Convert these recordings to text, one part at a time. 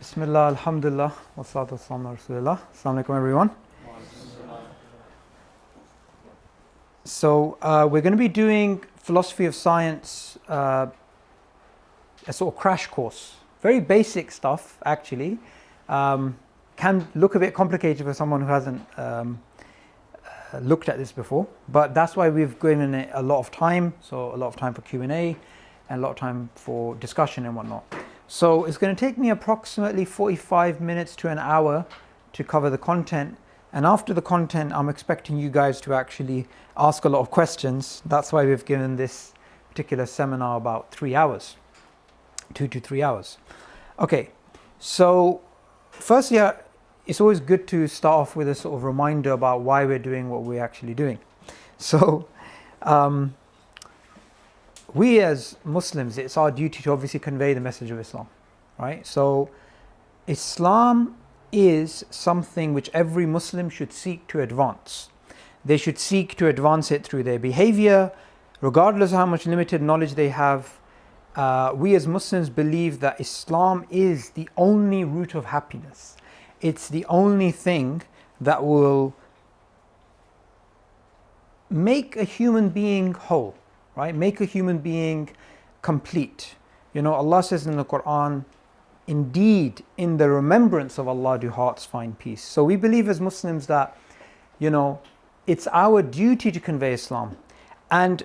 Bismillah, alhamdulillah, wa salatu wassalamu ala rasulillah. Assalamu alaikum everyone. So we're going to be doing philosophy of science, a sort of crash course. Very basic stuff actually. Can look a bit complicated for someone who hasn't looked at this before, but that's why we've given it a lot of time. So a lot of time for Q&A and a lot of time for discussion and whatnot. So it's going to take me approximately 45 minutes to an hour to cover the content. And after the content, I'm expecting you guys to actually ask a lot of questions. That's why we've given this particular seminar about 3 hours, 2 to 3 hours. Okay, so firstly, it's always good to start off with a sort of reminder about why we're doing what we're actually doing. So we as Muslims, it's our duty to obviously convey the message of Islam, right? So Islam is something which every Muslim should seek to advance. They should seek to advance it through their behavior, regardless of how much limited knowledge they have. We as Muslims believe that Islam is the only route of happiness. It's the only thing that will make a human being whole, right? Make a human being complete. You know, Allah says in the Quran, indeed, in the remembrance of Allah do hearts find peace. So we believe as Muslims that, you know, it's our duty to convey Islam. And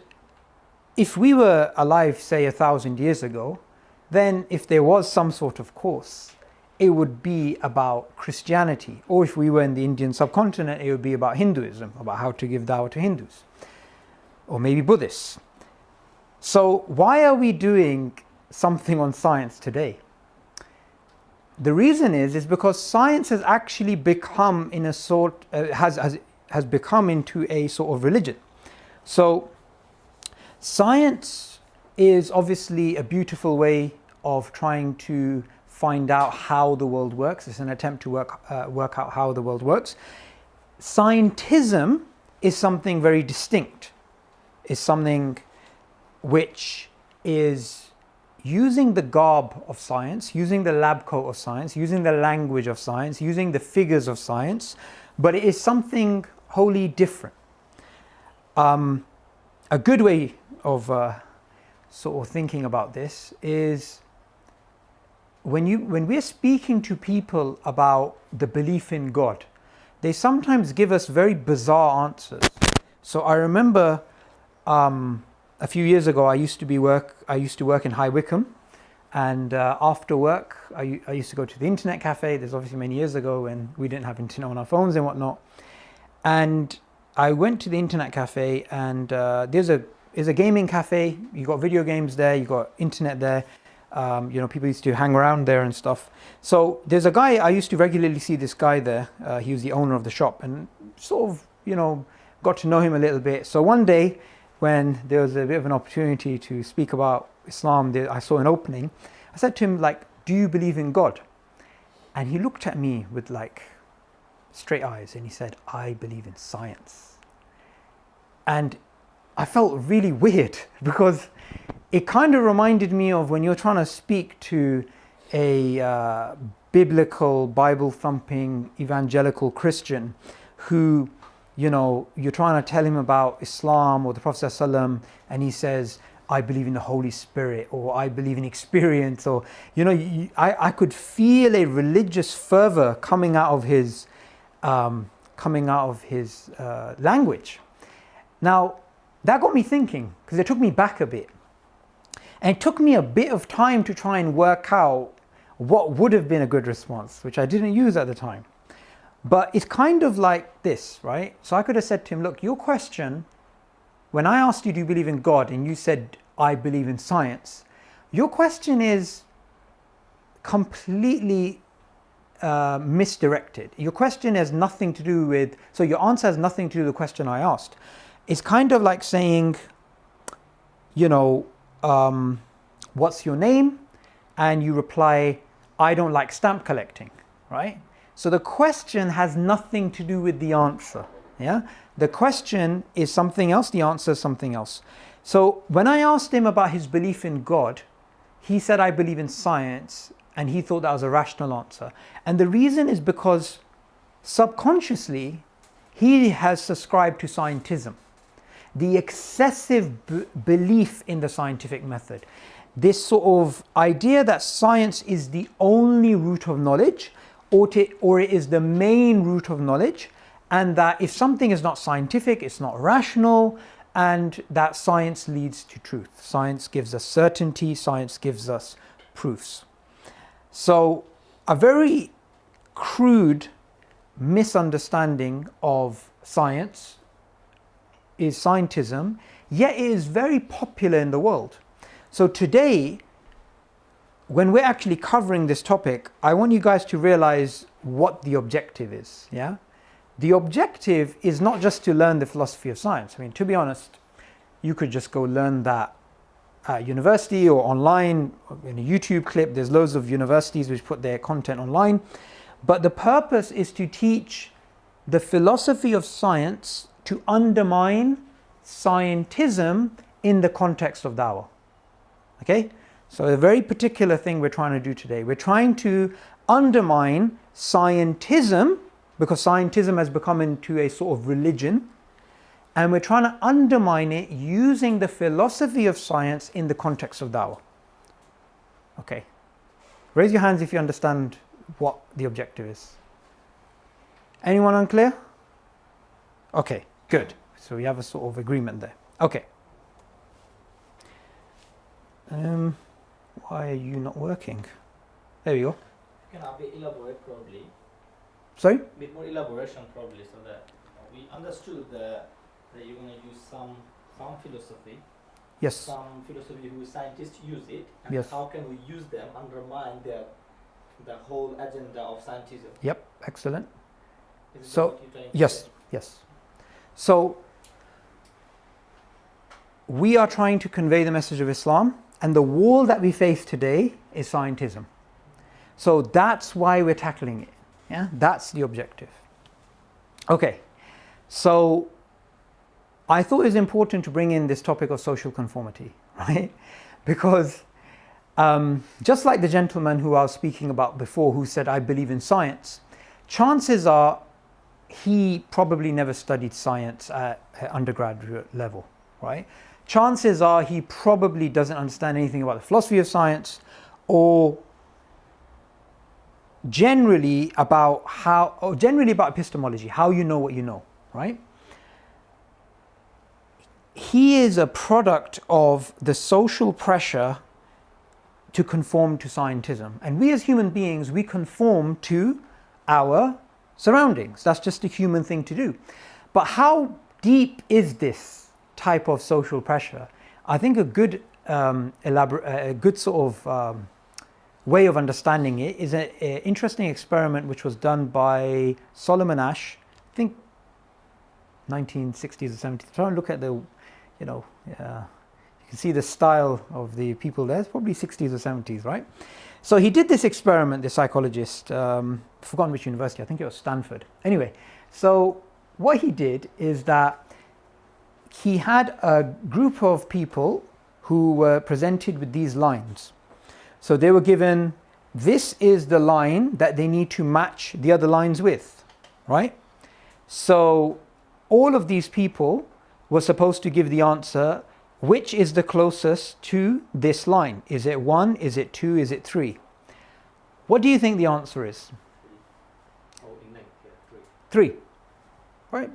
if we were alive, say 1,000 years ago, then if there was some sort of course, it would be about Christianity. Or if we were in the Indian subcontinent, it would be about Hinduism, about how to give dawah to Hindus. Or maybe Buddhists. So why are we doing something on science today? The reason is because science has actually become in a sort has become into a sort of religion. So science is obviously a beautiful way of trying to find out how the world works. It's an attempt to work out how the world works. Scientism is something very distinct. It's something which is using the garb of science, using the lab coat of science, using the language of science, using the figures of science, but it is something wholly different. A good way of sort of thinking about this is when we're speaking to people about the belief in God, they sometimes give us very bizarre answers. So I remember a few years ago, I used to work in High Wycombe, and after work, I used to go to the internet cafe. There's obviously many years ago when we didn't have internet on our phones and whatnot. And I went to the internet cafe, and there's a gaming cafe. You got video games there, you got internet there. You know, people used to hang around there and stuff. So there's a guy, I used to regularly see this guy there. He was the owner of the shop, and sort of, you know, got to know him a little bit. So one day, when there was a bit of an opportunity to speak about Islam, I saw an opening. I said to him, like, do you believe in God? And he looked at me with like straight eyes and he said, I believe in science. And I felt really weird because it kind of reminded me of when you're trying to speak to a biblical, Bible-thumping, evangelical Christian who, you know, you're trying to tell him about Islam or the Prophet ﷺ, and he says, I believe in the Holy Spirit, or I believe in experience, or, you know, I could feel a religious fervor coming out of his language. Now, that got me thinking, because it took me back a bit. And it took me a bit of time to try and work out what would have been a good response, which I didn't use at the time. But it's kind of like this, right? So I could have said to him, look, your question, when I asked you, do you believe in God? And you said, I believe in science. Your question is completely misdirected. Your question has nothing to do with, so your answer has nothing to do with the question I asked. It's kind of like saying, you know, what's your name? And you reply, I don't like stamp collecting, right? So the question has nothing to do with the answer, yeah? The question is something else, the answer is something else. So when I asked him about his belief in God, he said, I believe in science. and he thought that was a rational answer. And the reason is because subconsciously he has subscribed to scientism, the excessive belief in the scientific method, this sort of idea that science is the only route of knowledge, or it is the main route of knowledge, and that if something is not scientific, it's not rational, and that science leads to truth. Science gives us certainty, science gives us proofs. So a very crude misunderstanding of science is scientism, yet it is very popular in the world. So today, when we're actually covering this topic, I want you guys to realize what the objective is. Yeah, the objective is not just to learn the philosophy of science. I mean, to be honest, you could just go learn that at university or online in a YouTube clip. There's loads of universities which put their content online. But the purpose is to teach the philosophy of science to undermine scientism in the context of dawah. Okay? So a very particular thing we're trying to do today. We're trying to undermine scientism, because scientism has become into a sort of religion, and we're trying to undermine it using the philosophy of science in the context of dawah. Okay. Raise your hands if you understand what the objective is. Anyone unclear? Okay, good. So we have a sort of agreement there. Okay. Why are you not working? There we go. Can I be elaborate probably? Sorry? A bit more elaboration probably, so that we understood that you're going to use some philosophy. Yes. Some philosophy who scientists use it, and yes. How can we use them undermine the whole agenda of scientism? Yep, excellent. So yes, yes. So we are trying to convey the message of Islam, and the wall that we face today is scientism. So that's why we're tackling it. Yeah, that's the objective. Okay, so I thought it was important to bring in this topic of social conformity, right? Because just like the gentleman who I was speaking about before, who said, I believe in science, chances are he probably never studied science at undergraduate level, right? Chances are he probably doesn't understand anything about the philosophy of science, or generally about epistemology, how you know what you know, right? He is a product of the social pressure to conform to scientism. And we as human beings, we conform to our surroundings. That's just a human thing to do. But how deep is this type of social pressure? I think a good way of understanding it is an interesting experiment which was done by Solomon Asch, I think 1960s or 70s. Try and look at the, you can see the style of the people there. It's probably 60s or 70s, right? So he did this experiment, the psychologist, forgotten which university, I think it was Stanford. Anyway, so what he did is that he had a group of people who were presented with these lines. So they were given, this is the line that they need to match the other lines with, right? So all of these people were supposed to give the answer, which is the closest to this line? Is it 1? Is it 2? Is it 3? What do you think the answer is? 3. Right?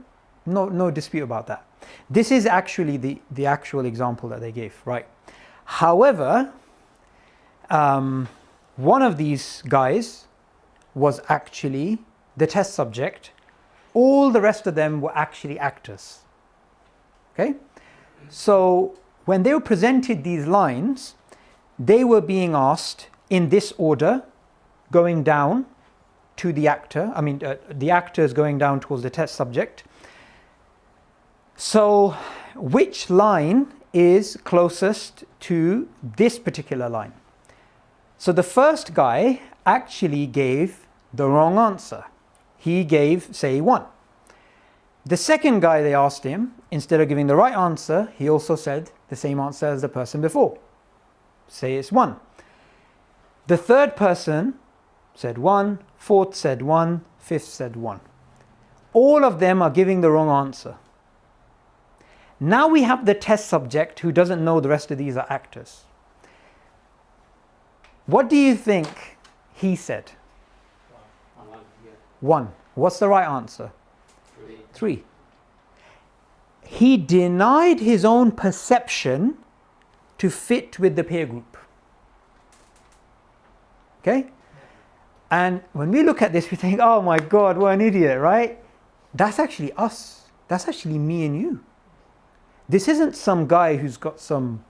No dispute about that. This is actually the actual example that they gave, right? However, one of these guys was actually the test subject. All the rest of them were actually actors. Okay? So when they were presented these lines, they were being asked in this order, going down to the actor. The actor is going down towards the test subject. So which line is closest to this particular line? So the first guy actually gave the wrong answer. He gave, say, 1. The second guy, they asked him, instead of giving the right answer, he also said the same answer as the person before. Say it's 1. The third person said 1, fourth said 1, fifth said 1. All of them are giving the wrong answer. Now we have the test subject who doesn't know the rest of these are actors. What do you think he said? 1. What's the right answer? 3. He denied his own perception to fit with the peer group. Okay? And when we look at this, we think, oh my God, what an idiot, right? That's actually us. That's actually me and you. This isn't some guy who's got some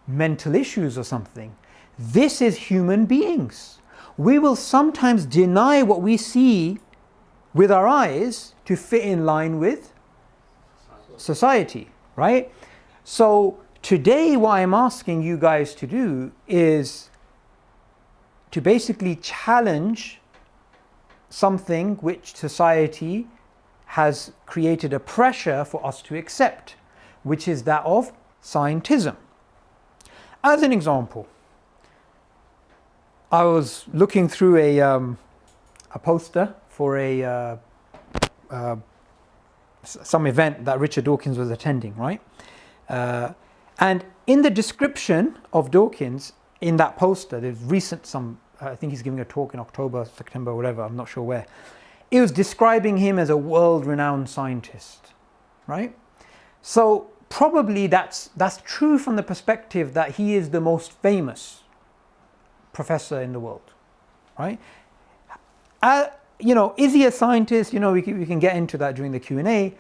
mental issues or something. This is human beings. We will sometimes deny what we see with our eyes to fit in line with society, right? So today what I'm asking you guys to do is to basically challenge something which society has created a pressure for us to accept, which is that of scientism. As an example, I was looking through a poster for some event that Richard Dawkins was attending, right? And in the description of Dawkins, in that poster, there's I think he's giving a talk in October, September, whatever, I'm not sure where. It was describing him as a world-renowned scientist, right? So probably that's true from the perspective that he is the most famous professor in the world, right? Is he a scientist? We can get into that during the Q&A,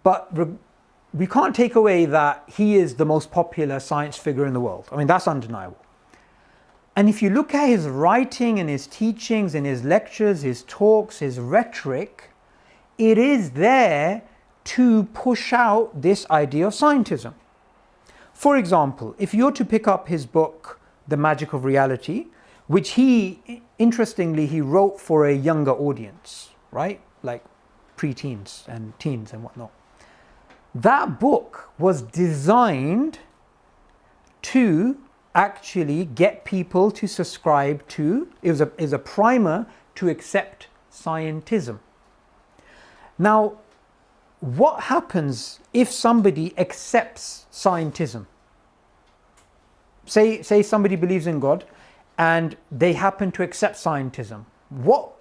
but we can't take away that he is the most popular science figure in the world. I mean, that's undeniable. And if you look at his writing and his teachings and his lectures, his talks, his rhetoric, it is there to push out this idea of scientism. For example, if you're to pick up his book, The Magic of Reality, which he wrote for a younger audience, right? Like pre-teens and teens and whatnot. That book was designed to actually get people to subscribe to, it was a primer to accept scientism. Now, what happens if somebody accepts scientism? Say somebody believes in God and they happen to accept scientism. What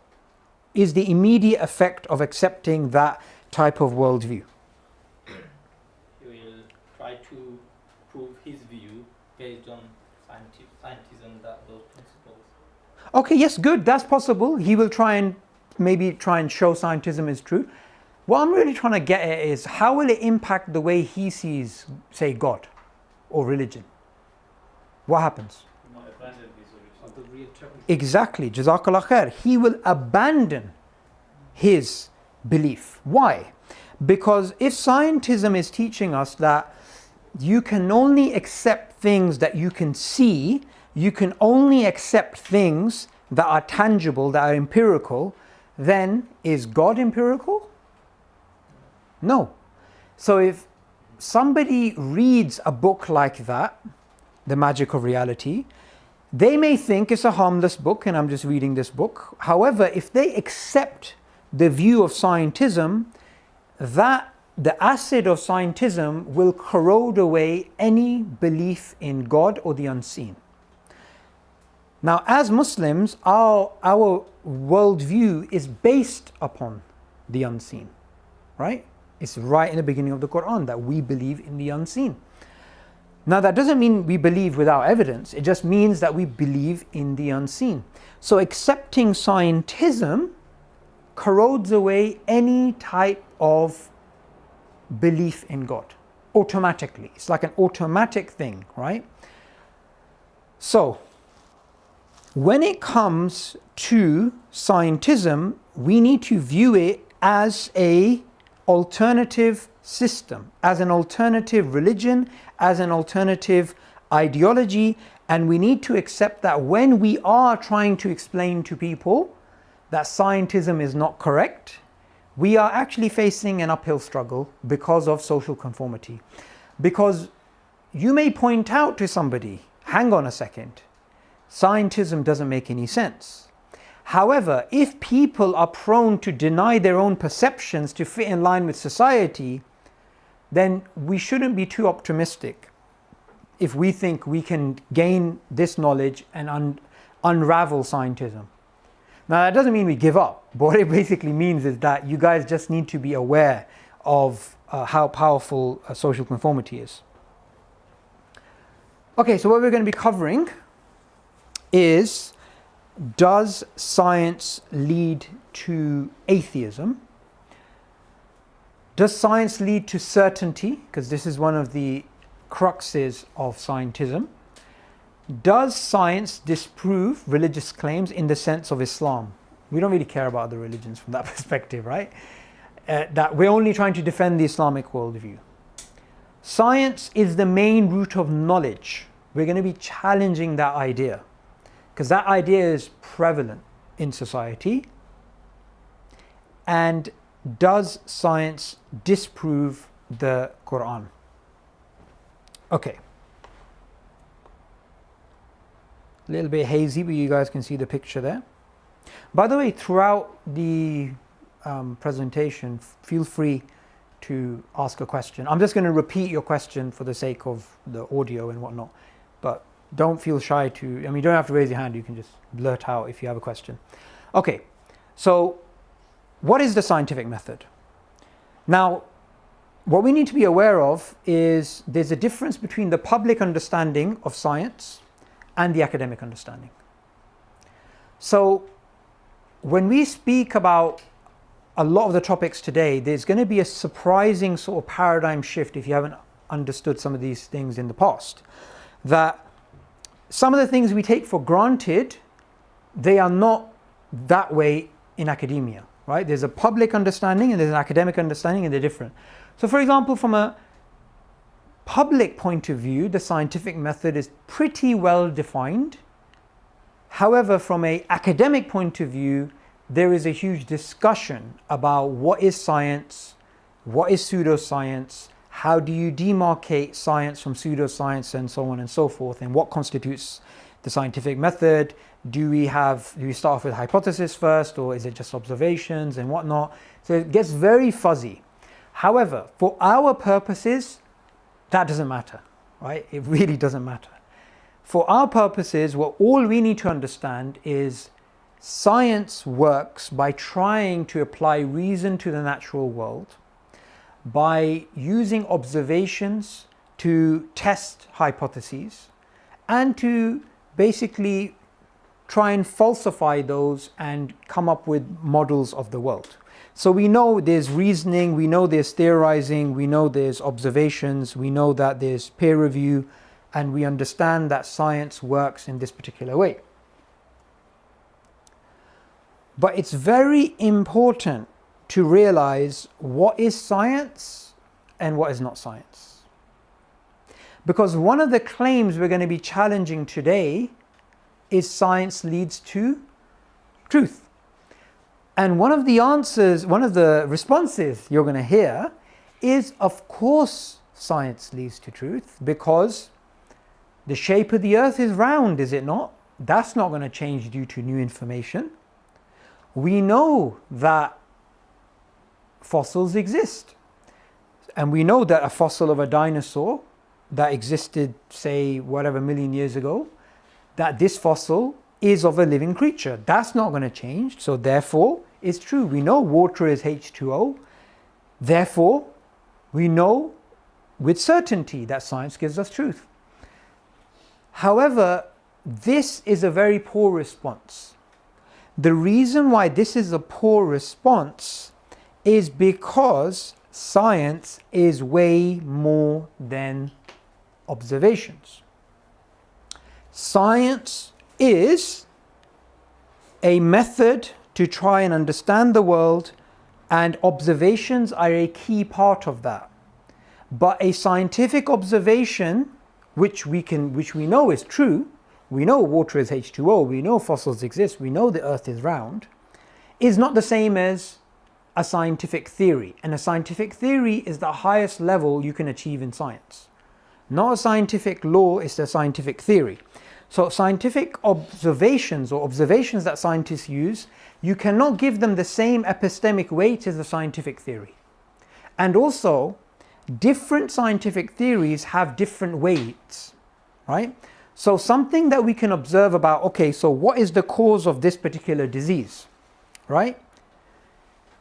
is the immediate effect of accepting that type of worldview? He will try to prove his view based on scientism, those principles. Okay, yes, good, that's possible. He will try and show scientism is true. What I'm really trying to get at is how will it impact the way he sees, say, God or religion? What happens? Exactly, Jazakallah khair. He will abandon his belief. Why? Because if scientism is teaching us that you can only accept things that you can see, you can only accept things that are tangible, that are empirical, then is God empirical? No. So if somebody reads a book like that, The Magic of Reality, they may think it's a harmless book and I'm just reading this book. However, if they accept the view of scientism, that the acid of scientism will corrode away any belief in God or the unseen. Now, as Muslims, our worldview is based upon the unseen, right? It's right in the beginning of the Quran that we believe in the unseen. Now, that doesn't mean we believe without evidence. It just means that we believe in the unseen. So accepting scientism corrodes away any type of belief in God automatically. It's like an automatic thing, right? So when it comes to scientism, we need to view it as an alternative system, as an alternative religion, as an alternative ideology, and we need to accept that when we are trying to explain to people that scientism is not correct, we are actually facing an uphill struggle because of social conformity. Because you may point out to somebody, hang on a second, Scientism doesn't make any sense. However, if people are prone to deny their own perceptions to fit in line with society, then we shouldn't be too optimistic if we think we can gain this knowledge and unravel scientism. Now, that doesn't mean we give up. What it basically means is that you guys just need to be aware of how powerful social conformity is. Okay, so what we're going to be covering is, does science lead to atheism? Does science lead to certainty? Because this is one of the cruxes of scientism. Does science disprove religious claims in the sense of Islam? We don't really care about other religions from that perspective, right? That we're only trying to defend the Islamic worldview. Science is the main root of knowledge. We're going to be challenging that idea, because that idea is prevalent in society. And does science disprove the Quran? Okay. A little bit hazy, but you guys can see the picture there. By the way, throughout the presentation, feel free to ask a question. I'm just going to repeat your question for the sake of the audio and whatnot, but don't feel shy to, I mean, you don't have to raise your hand, you can just blurt out if you have a question. Okay, so what is the scientific method? Now, what we need to be aware of is there's a difference between the public understanding of science and the academic understanding. So when we speak about a lot of the topics today, there's going to be a surprising sort of paradigm shift if you haven't understood some of these things in the past. That some of the things we take for granted, they are not that way in academia, right? There's a public understanding and there's an academic understanding, and they're different. So for example, from a public point of view, the scientific method is pretty well defined. However, from an academic point of view, there is a huge discussion about what is science, what is pseudoscience, how do you demarcate science from pseudoscience, and so on and so forth, and what constitutes the scientific method. Do we start off with hypothesis first, or is it just observations and whatnot? So it gets very fuzzy. However, for our purposes, that doesn't matter, right? It really doesn't matter. For our purposes, all we need to understand is science works by trying to apply reason to the natural world, by using observations to test hypotheses, and to basically try and falsify those and come up with models of the world. So we know there's reasoning, we know there's theorizing, we know there's observations, we know that there's peer review, and we understand that science works in this particular way. But it's very important to realize what is science and what is not science. Because one of the claims we're going to be challenging today is science leads to truth. And one of the answers, one of the responses you're going to hear is, of course, science leads to truth, because the shape of the earth is round, is it not? That's not going to change due to new information. We know that fossils exist. And we know that a fossil of a dinosaur that existed, say, whatever million years ago, that this fossil is of a living creature. That's not going to change. So therefore, it's true. We know water is H2O. Therefore, we know with certainty that science gives us truth. However, this is a very poor response. The reason why this is a poor response is because science is way more than observations. Science is a method to try and understand the world, and observations are a key part of that. But a scientific observation, which we know is true, we know water is H2O, we know fossils exist, we know the earth is round, is not the same as a scientific theory. And a scientific theory is the highest level you can achieve in science. Not a scientific law, it's a scientific theory. So scientific observations or observations that scientists use, you cannot give them the same epistemic weight as the scientific theory. And also, different scientific theories have different weights, right? So something that we can observe about, okay, so what is the cause of this particular disease, right?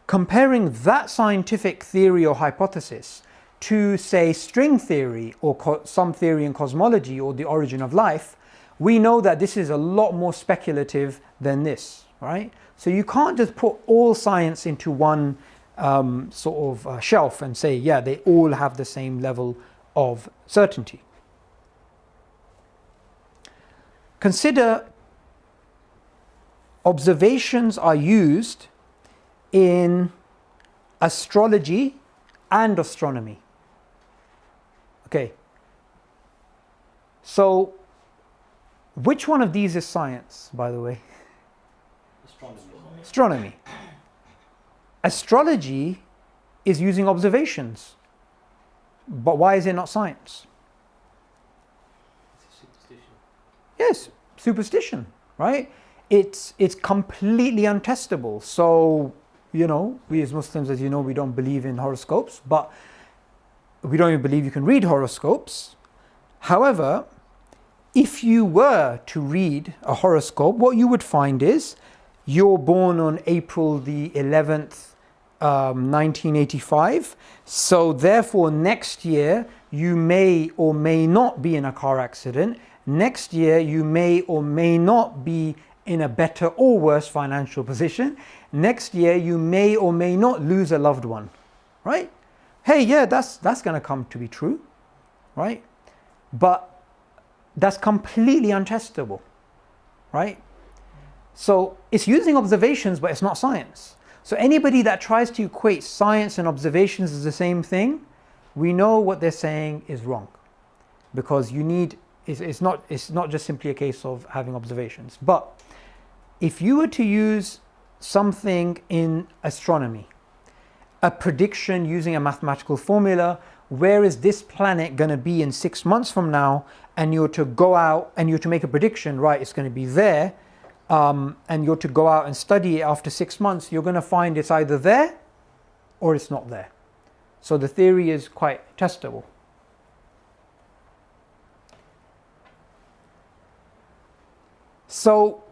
Comparing that scientific theory or hypothesis to, say, string theory or some theory in cosmology or the origin of life, we know that this is a lot more speculative than this, right? So you can't just put all science into one shelf and say, yeah, they all have the same level of certainty. Consider observations are used in astrology and astronomy. Okay. So, which one of these is science, by the way? Astronomy. Astrology is using observations. But why is it not science? It's superstition. Yes, superstition, right? It's completely untestable. So, you know, we as Muslims, as you know, we don't believe in horoscopes, but we don't even believe you can read horoscopes. However, if you were to read a horoscope, what you would find is you're born on April the 11th, 1985. So therefore, next year, you may or may not be in a car accident. Next year, you may or may not be in a better or worse financial position. Next year, you may or may not lose a loved one, right? Hey, yeah, that's going to come to be true, right? But that's completely untestable, right? So it's using observations, but it's not science. So anybody that tries to equate science and observations as the same thing, we know what they're saying is wrong, because you need, it's not just simply a case of having observations. But if you were to use something in astronomy, a prediction using a mathematical formula, where is this planet going to be in 6 months from now, and you're to go out and you're to make a prediction, right, it's going to be there, and you're to go out and study it after 6 months, you're going to find it's either there or it's not there. So the theory is quite testable. So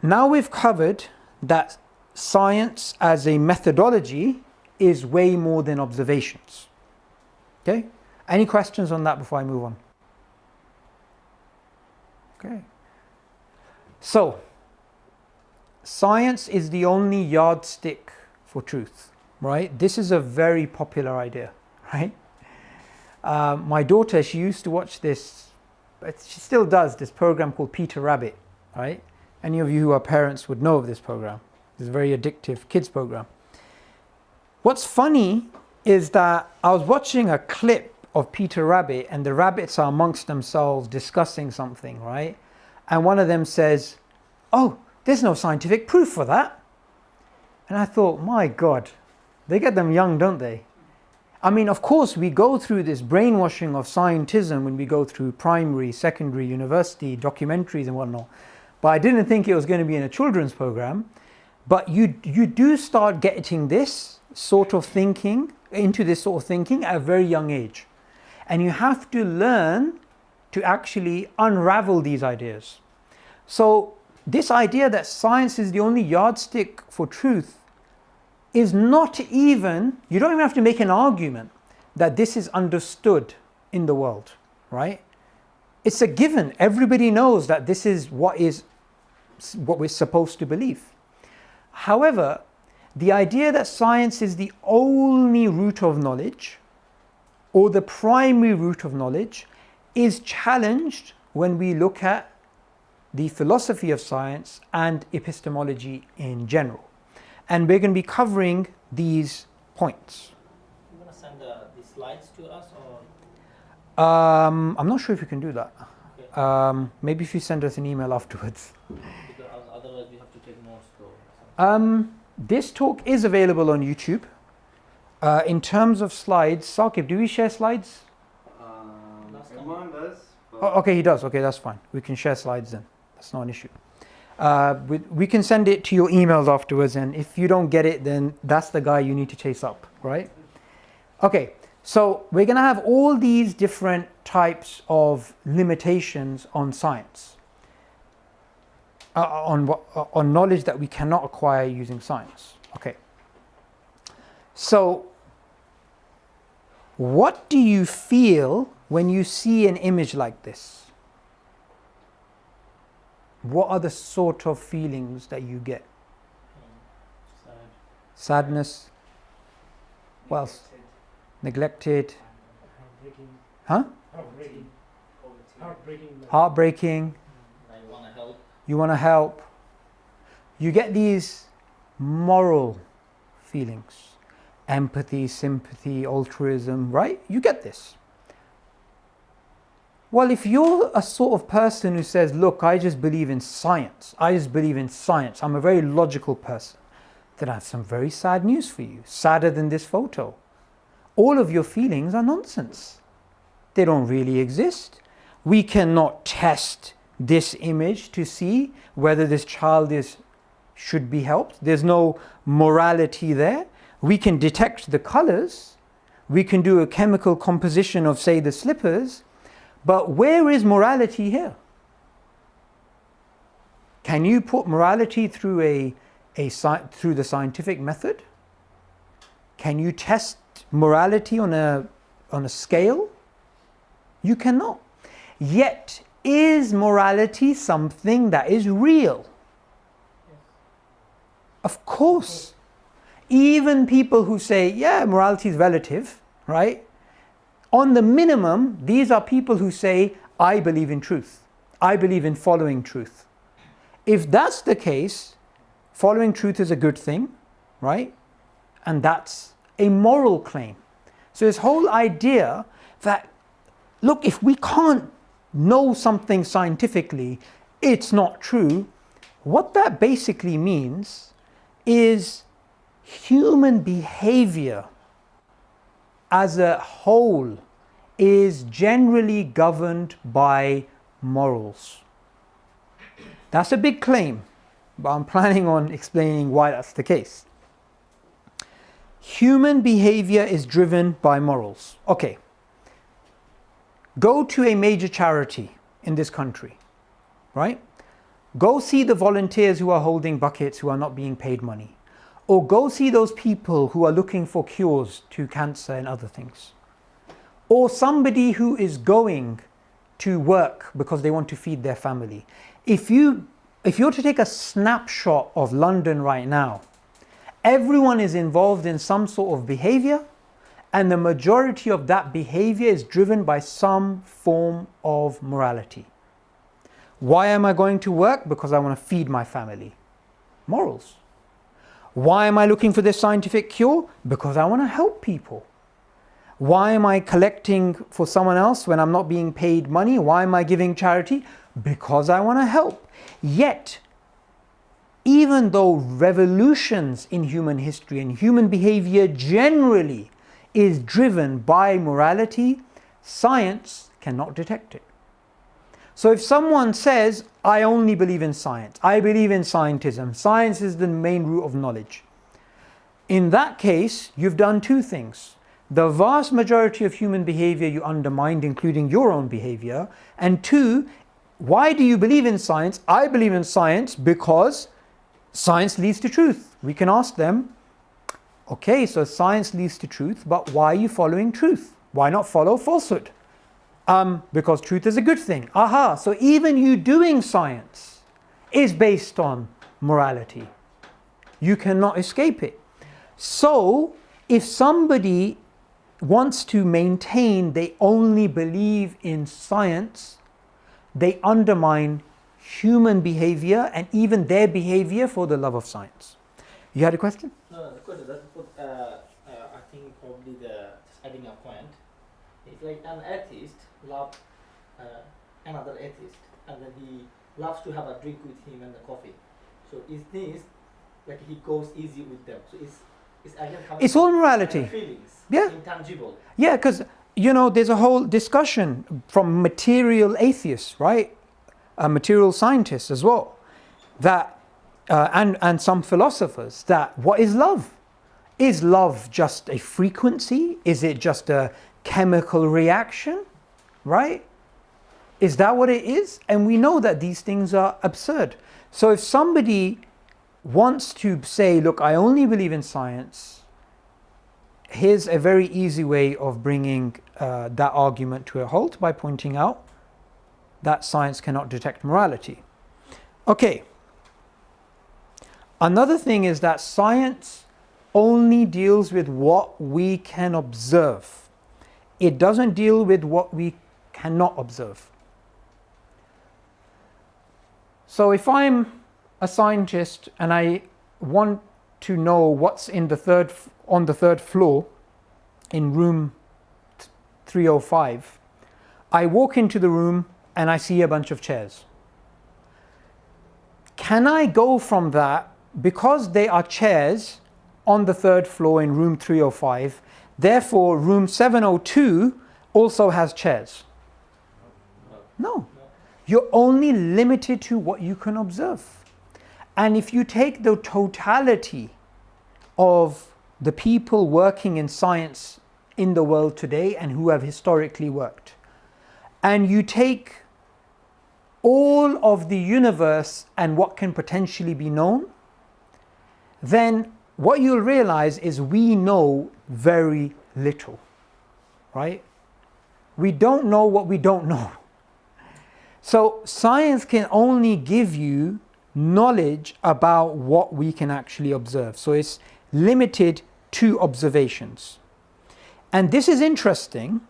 now we've covered that science as a methodology is way more than observations. Okay? Any questions on that before I move on? Okay. So, science is the only yardstick for truth, right? This is a very popular idea, right? My daughter, she used to watch this, she still does, this program called Peter Rabbit, right? Any of you who are parents would know of this program. It's a very addictive kids program. What's funny is that I was watching a clip of Peter Rabbit, and the rabbits are amongst themselves discussing something, right? And one of them says, "Oh, there's no scientific proof for that." And I thought, my God, they get them young, don't they? I mean, of course, we go through this brainwashing of scientism when we go through primary, secondary, university, documentaries and whatnot. But I didn't think it was going to be in a children's program. But you do start getting this sort of thinking, into this sort of thinking at a very young age. And you have to learn to actually unravel these ideas. So this idea that science is the only yardstick for truth is not even, you don't even have to make an argument that this is understood in the world, right? It's a given. Everybody knows that this is what we're supposed to believe. However, the idea that science is the only route of knowledge or the primary route of knowledge is challenged when we look at the philosophy of science and epistemology in general. And we're going to be covering these points. You want to send the slides to us, or? I'm not sure if you can do that. Okay. Maybe if you send us an email afterwards. Because otherwise we have to take notes though. This talk is available on YouTube. In terms of slides, Saqib, do we share slides? Last time. Everyone does, but Oh, okay, he does. Okay, that's fine. We can share slides then. That's not an issue. We can send it to your emails afterwards, and if you don't get it, then that's the guy you need to chase up, right? Okay, so we're going to have all these different types of limitations on science, on knowledge that we cannot acquire using science. Okay. So, what do you feel when you see an image like this? What are the sort of feelings that you get? Sad. Sadness? What else? Neglected? Heartbreaking. Huh? Heartbreaking. Heartbreaking. Heartbreaking. I want to help. You want to help. You get these moral feelings. Empathy, sympathy, altruism, right? You get this. Well, if you're a sort of person who says, look, I just believe in science. I just believe in science. I'm a very logical person. Then I have some very sad news for you. Sadder than this photo. All of your feelings are nonsense. They don't really exist. We cannot test this image to see whether this child should be helped. There's no morality there. We can detect the colors. We can do a chemical composition of, say, the slippers. But where is morality here? Can you put morality through through the scientific method? Can you test morality on a scale? You cannot. Yet, is morality something that is real? Yes. Of course. Even people who say, yeah, morality is relative, right? On the minimum, these are people who say, I believe in truth. I believe in following truth. If that's the case, following truth is a good thing, right? And that's a moral claim. So this whole idea that, look, if we can't know something scientifically, it's not true. What that basically means is human behavior as a whole is generally governed by morals. That's a big claim, but I'm planning on explaining why that's the case. Human behavior is driven by morals. Okay. Go to a major charity in this country, right? Go see the volunteers who are holding buckets who are not being paid money. Or go see those people who are looking for cures to cancer and other things. Or somebody who is going to work because they want to feed their family. If you're to take a snapshot of London right now, everyone is involved in some sort of behavior, and the majority of that behavior is driven by some form of morality. Why am I going to work? Because I want to feed my family. Morals. Why am I looking for this scientific cure? Because I want to help people. Why am I collecting for someone else when I'm not being paid money? Why am I giving charity? Because I want to help. Yet, even though revolutions in human history and human behavior generally is driven by morality, science cannot detect it. So if someone says, I only believe in science, I believe in scientism, science is the main root of knowledge. In that case, you've done two things. The vast majority of human behavior you undermined, including your own behavior. And two, why do you believe in science? I believe in science because science leads to truth. We can ask them, okay, so science leads to truth, but why are you following truth? Why not follow falsehood? Because truth is a good thing. Aha, so even you doing science is based on morality. You cannot escape it. So, if somebody wants to maintain they only believe in science, they undermine human behavior and even their behavior for the love of science. You had a question? No, the question that I think probably just adding a point. If like an atheist loves another atheist, and then he loves to have a drink with him and the coffee. So is this like he goes easy with them? So it's again It's all morality. Feelings. Yeah. Intangible. Yeah, because there's a whole discussion from material atheists, right? Material scientists as well, that and some philosophers, that what is love? Is love just a frequency? Is it just a chemical reaction, right? Is that what it is? And we know that these things are absurd. So if somebody wants to say, look, I only believe in science, here's a very easy way of bringing that argument to a halt by pointing out that science cannot detect morality. Okay. Another thing is that science only deals with what we can observe. It doesn't deal with what we cannot observe. So if I'm a scientist and I want to know what's on the third floor in room 305, I walk into the room and I see a bunch of chairs. Can I go from that, because they are chairs on the third floor in room 305, therefore room 702 also has chairs? No. You're only limited to what you can observe. And if you take the totality of the people working in science in the world today and who have historically worked, and you take all of the universe and what can potentially be known, then what you'll realize is we know very little, right? We don't know what we don't know. So science can only give you knowledge about what we can actually observe. So it's limited to observations. And this is interesting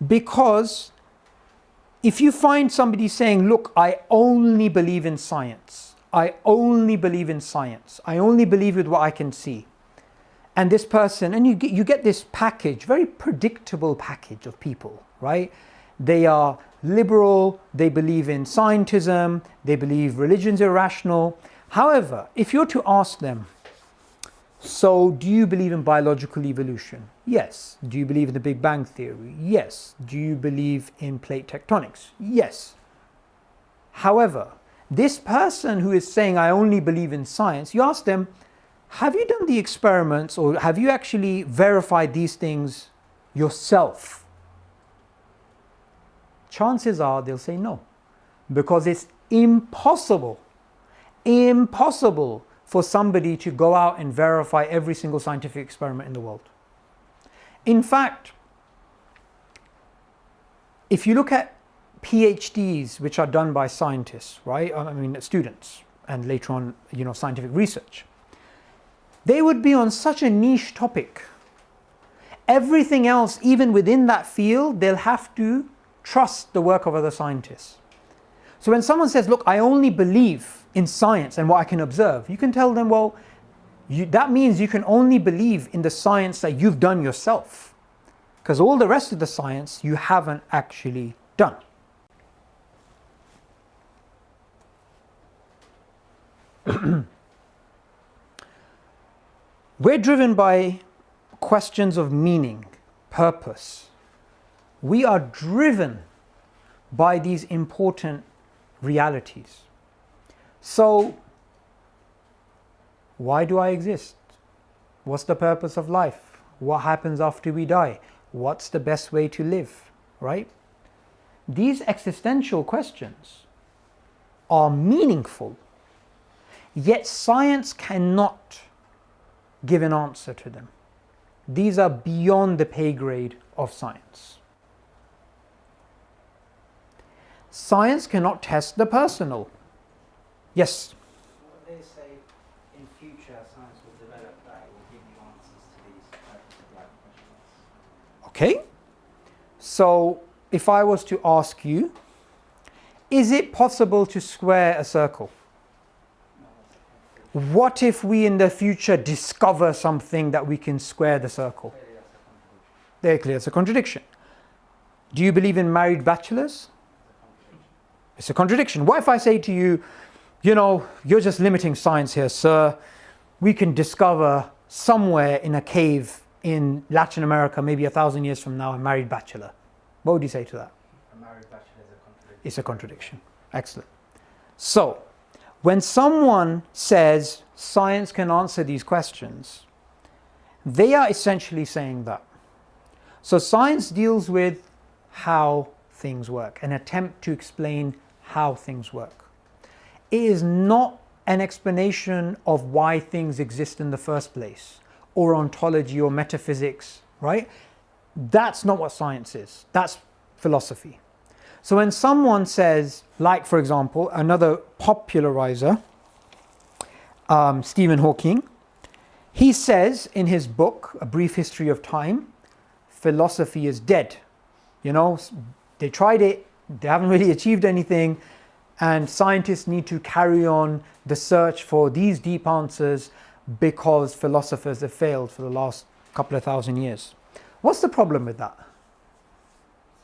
because if you find somebody saying, look, I only believe in science, I only believe in science, I only believe with what I can see, and this person, and you get this package, very predictable package of people, right? They are liberal, they believe in scientism, they believe religion's irrational. However, if you're to ask them, so do you believe in biological evolution? Yes. Do you believe in the Big Bang Theory? Yes. Do you believe in plate tectonics? Yes. However, this person who is saying, I only believe in science, you ask them, have you done the experiments or have you actually verified these things yourself? Chances are they'll say no, because it's impossible for somebody to go out and verify every single scientific experiment in the world. In fact, if you look at PhDs which are done by scientists, right? I mean students, and later on, scientific research, they would be on such a niche topic. Everything else, even within that field, they'll have to trust the work of other scientists. So when someone says, look, I only believe in science and what I can observe, you can tell them, well, that means you can only believe in the science that you've done yourself, because all the rest of the science you haven't actually done. We're driven by questions of meaning, purpose. We are driven by these important realities. So, why do I exist? What's the purpose of life? What happens after we die? What's the best way to live? Right? These existential questions are meaningful, yet science cannot give an answer to them. These are beyond the pay grade of science. Science cannot test the personal. Yes? What they say in future science will develop that will give you answers to these purpose of life questions. Okay. So if I was to ask you, is it possible to square a circle? What if we in the future discover something that we can square the circle? Very clear, it's a contradiction. Do you believe in married bachelors? It's a contradiction. What if I say to you, you're just limiting science here, sir. We can discover somewhere in a cave in Latin America maybe 1,000 years from now, a married bachelor. What would you say to that? A married bachelor is a contradiction. It's a contradiction. Excellent. So, when someone says science can answer these questions, they are essentially saying that. So science deals with how things work, an attempt to explain how things work. It is not an explanation of why things exist in the first place, or ontology or metaphysics, right? That's not what science is. That's philosophy. So when someone says, like for example, another popularizer, Stephen Hawking, he says in his book, A Brief History of Time, philosophy is dead. You know, they tried it, they haven't really achieved anything, and scientists need to carry on the search for these deep answers because philosophers have failed for the last couple of thousand years. What's the problem with that?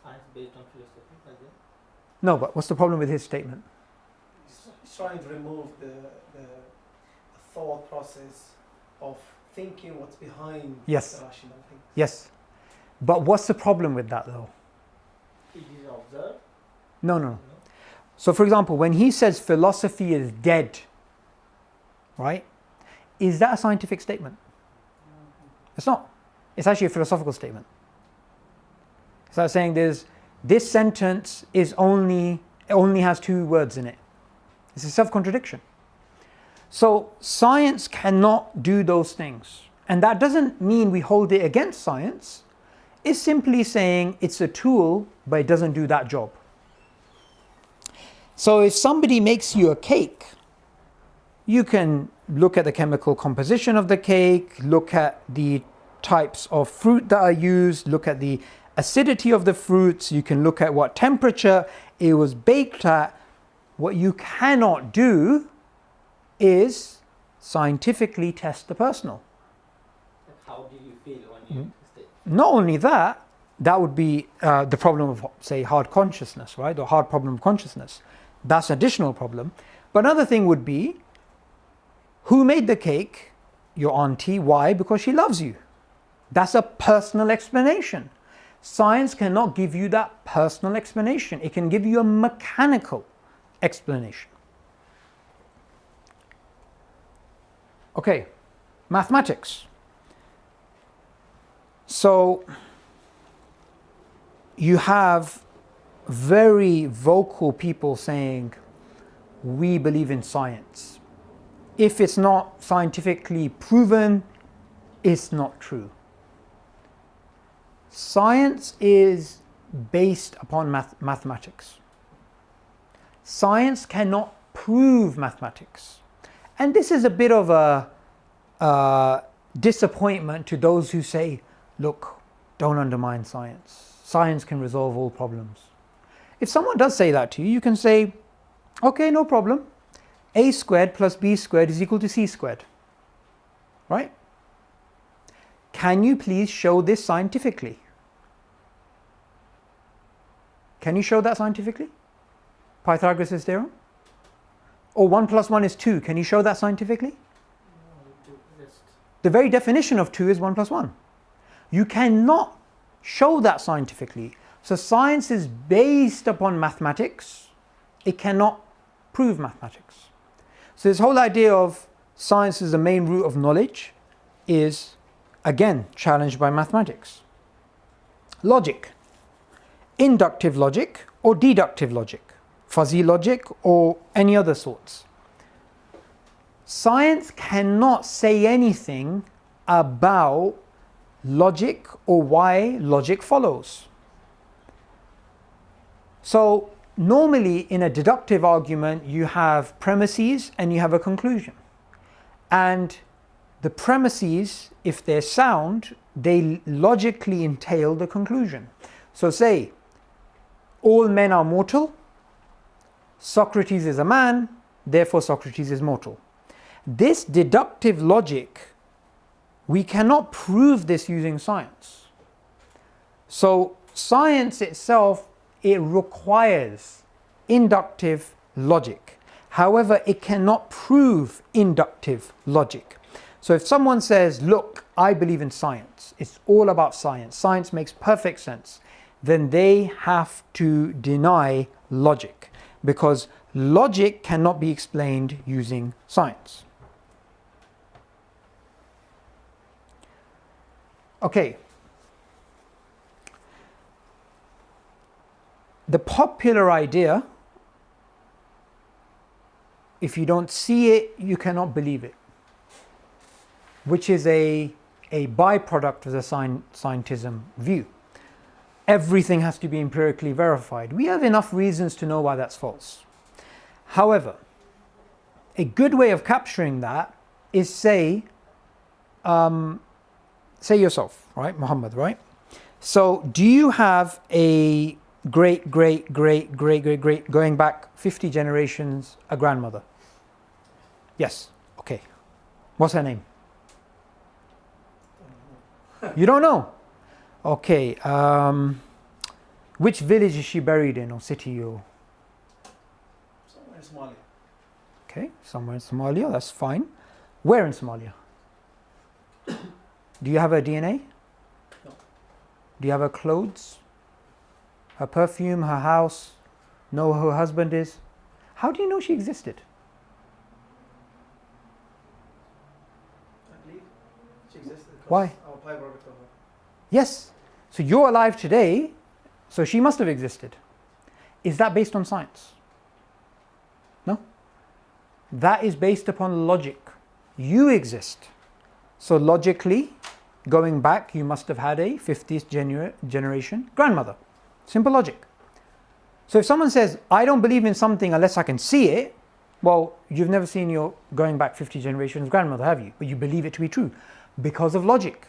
Science based on philosophy, like that. No, but what's the problem with his statement? He's trying to remove the thought process of thinking what's behind Yes. the rational thing. Yes. But what's the problem with that though? It is observed. No, no. So for example, when he says philosophy is dead, right? Is that a scientific statement? It's not. It's actually a philosophical statement. It's like saying this sentence only has two words in it. It's a self-contradiction. So science cannot do those things. And that doesn't mean we hold it against science. It's simply saying it's a tool, but it doesn't do that job. So if somebody makes you a cake, you can look at the chemical composition of the cake, look at the types of fruit that are used, look at the acidity of the fruits, you can look at what temperature it was baked at. What you cannot do is scientifically test the personal. Like how do you feel when you test it? Not only that, that would be the problem of, say, hard consciousness, right? Or hard problem of consciousness. That's an additional problem. But another thing would be, who made the cake? Your auntie. Why? Because she loves you. That's a personal explanation. Science cannot give you that personal explanation. It can give you a mechanical explanation. Okay, mathematics. So you have very vocal people saying, we believe in science. If it's not scientifically proven, it's not true. Science is based upon mathematics. Science cannot prove mathematics. And this is a bit of a disappointment to those who say, look, don't undermine science. Science can resolve all problems. If someone does say that to you, you can say, okay, no problem. A squared plus B squared is equal to C squared. Right? Can you please show this scientifically? Can you show that scientifically? Pythagoras' theorem? Or 1 plus 1 is 2. Can you show that scientifically? The very definition of 2 is 1 plus 1. You cannot show that scientifically. So science is based upon mathematics. It cannot prove mathematics. So this whole idea of science is the main root of knowledge is, again, challenged by mathematics. Logic. Inductive logic or deductive logic. Fuzzy logic or any other sorts. Science cannot say anything about logic or why logic follows. So normally in a deductive argument you have premises and you have a conclusion. And the premises, if they're sound, they logically entail the conclusion. So say, all men are mortal, Socrates is a man, therefore Socrates is mortal. This deductive logic, we cannot prove this using science. So science itself, it requires inductive logic. However, it cannot prove inductive logic. So if someone says, look, I believe in science, it's all about science, science makes perfect sense, then they have to deny logic, because logic cannot be explained using science. Okay. The popular idea, if you don't see it, you cannot believe it, which is a byproduct of the scientism view. Everything has to be empirically verified. We have enough reasons to know why that's false. However, a good way of capturing that is say yourself, right, Muhammad, right? So do you have a great going back 50 generations a grandmother? Yes. Okay. What's her name? You don't know? Okay. Which village is she buried in, or city, or? Somewhere in Somalia. Okay, somewhere in Somalia, that's fine. Where in Somalia? Do you have her DNA? No. Do you have her clothes? Her perfume, her house? Know who her husband is? How do you know she existed? I believe she existed. because Why? Our Bible wrote of her. Yes. So you're alive today, so she must have existed. Is that based on science? No. That is based upon logic. You exist. So logically, going back, you must have had a 50th generation grandmother. Simple logic. So if someone says, I don't believe in something unless I can see it, well, you've never seen your going back 50 generations grandmother, have you? But you believe it to be true because of logic.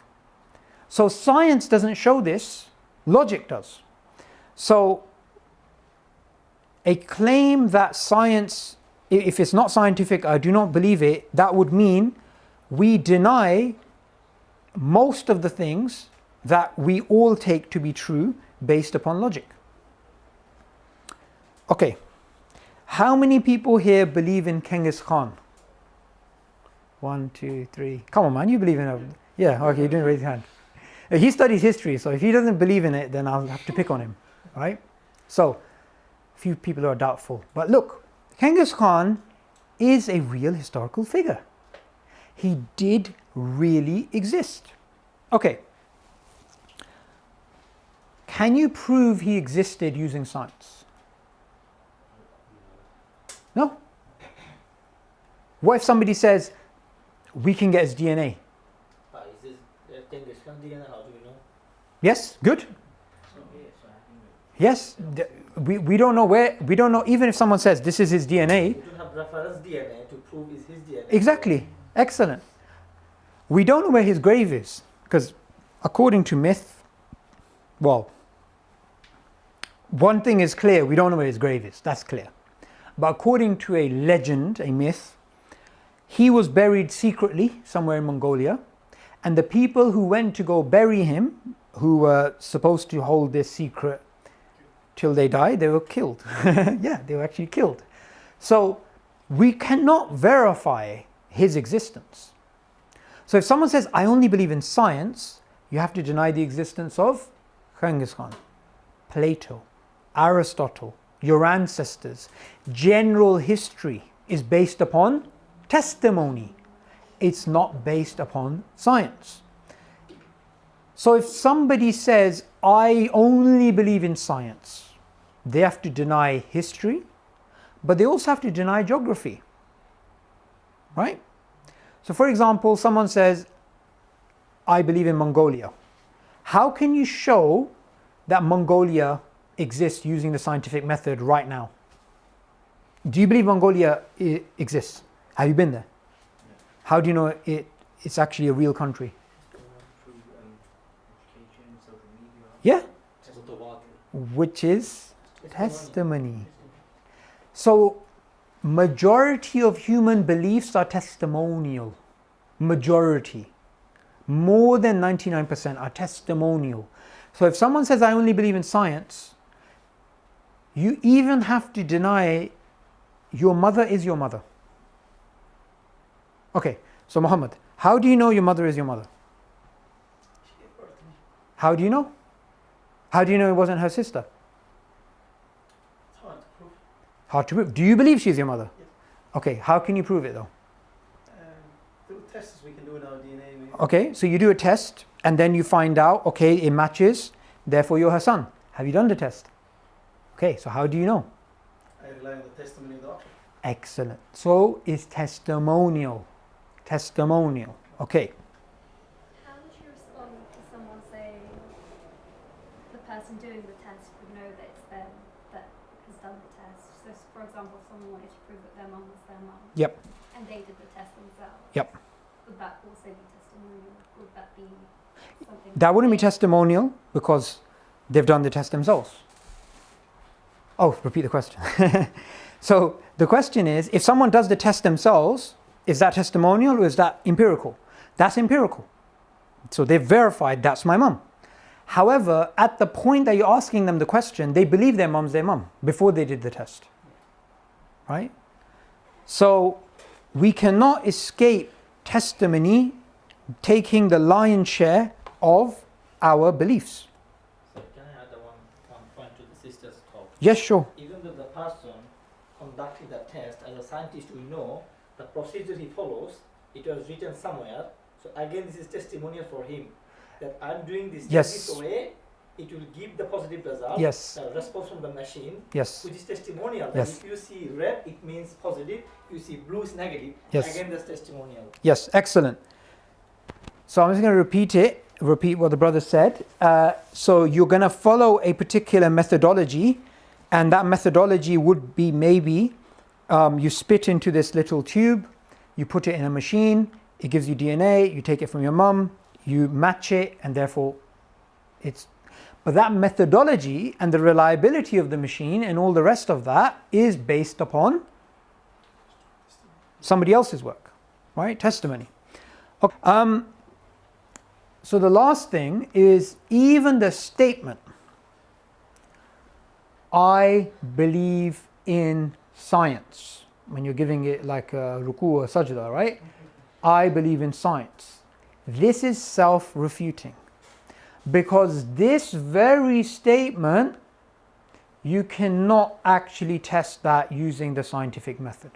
So science doesn't show this, logic does. So a claim that science, if it's not scientific, I do not believe it, that would mean we deny most of the things that we all take to be true based upon logic. Okay, how many people here believe in Genghis Khan? 1, 2, 3. Come on, man, you believe in it. Yeah, okay, you didn't raise your hand. He studies history, so if he doesn't believe in it, then I'll have to pick on him, right? So, a few people are doubtful. But look, Genghis Khan is a real historical figure. He did really exist. Okay. Can you prove he existed using science? No. What if somebody says, we can get his DNA? Is this Genghis Khan DNA? How do we know? Yes, good. Yes, we don't know where, we don't know, even if someone says this is his DNA. We don't have reference DNA to prove it's his DNA. Exactly, excellent. We don't know where his grave is, because according to myth, well, one thing is clear, we don't know where his grave is, that's clear. But according to a legend, a myth, he was buried secretly somewhere in Mongolia, and the people who went to go bury him, who were supposed to hold this secret till they died, they were killed. Yeah, they were actually killed. So we cannot verify his existence. So if someone says, I only believe in science, you have to deny the existence of Genghis Khan, Plato, Aristotle, your ancestors. General history is based upon testimony. It's not based upon science. So if somebody says, I only believe in science, they have to deny history, but they also have to deny geography, right? So for example, someone says, I believe in Mongolia. How can you show that Mongolia exists using the scientific method right now? Do you believe Mongolia exists? Have you been there? Yeah. How do you know it's actually a real country? Through education, social media. Yeah, Just the water. which is testimony. So majority of human beliefs are testimonial. Majority. More than 99% are testimonial. So if someone says, I only believe in science, you even have to deny your mother is your mother. Okay, so Muhammad, How do you know your mother is your mother? She gave birth to me. How do you know? How do you know it wasn't her sister? It's hard to prove. Hard to prove. Do you believe she's your mother? Yes. Okay, how can you prove it though? Through tests we can do in our DNA. Maybe. Okay, so you do a test and then you find out, okay, it matches, therefore you're her son. Have you done the test? Okay, so how do you know? I rely on the testimony of the doctor. Excellent. So is testimonial. Testimonial. Okay. How would you respond to someone saying the person doing the test would know that it's them that has done the test? So, for example, if someone wanted to prove that their mum was their mum, Yep. and they did the test themselves, Yep. would that also be testimonial? Would that be something? That wouldn't be testimonial because they've done the test themselves. Oh, repeat the question. So the question is, if someone does the test themselves, is that testimonial or is that empirical? That's empirical. So they've verified that's my mum. However, at the point that you're asking them the question, they believe their mum's their mum before they did the test. Right? So we cannot escape testimony taking the lion's share of our beliefs. So can I add one point to the sister's talk? Yes, sure. Even though the person conducting the test, as a scientist, we know the procedure he follows, it was written somewhere. So again, this is testimonial for him that I'm doing this Yes. this way. It will give the positive result. Yes. The response from the machine, Yes. which is testimonial. That Yes. if you see red, it means positive. You see blue is negative. Yes. Again, that's testimonial. Yes, excellent. So I'm just going to repeat what the brother said. So you're going to follow a particular methodology, and that methodology would be maybe you spit into this little tube, you put it in a machine, it gives you DNA, you take it from your mum, you match it, and therefore it's... But that methodology and the reliability of the machine and all the rest of that is based upon somebody else's work, right? Testimony. Okay. So the last thing is even the statement, I believe in science, when you're giving it like a ruku or sajda, right? I believe in science. This is self-refuting because this very statement, you cannot actually test that using the scientific method.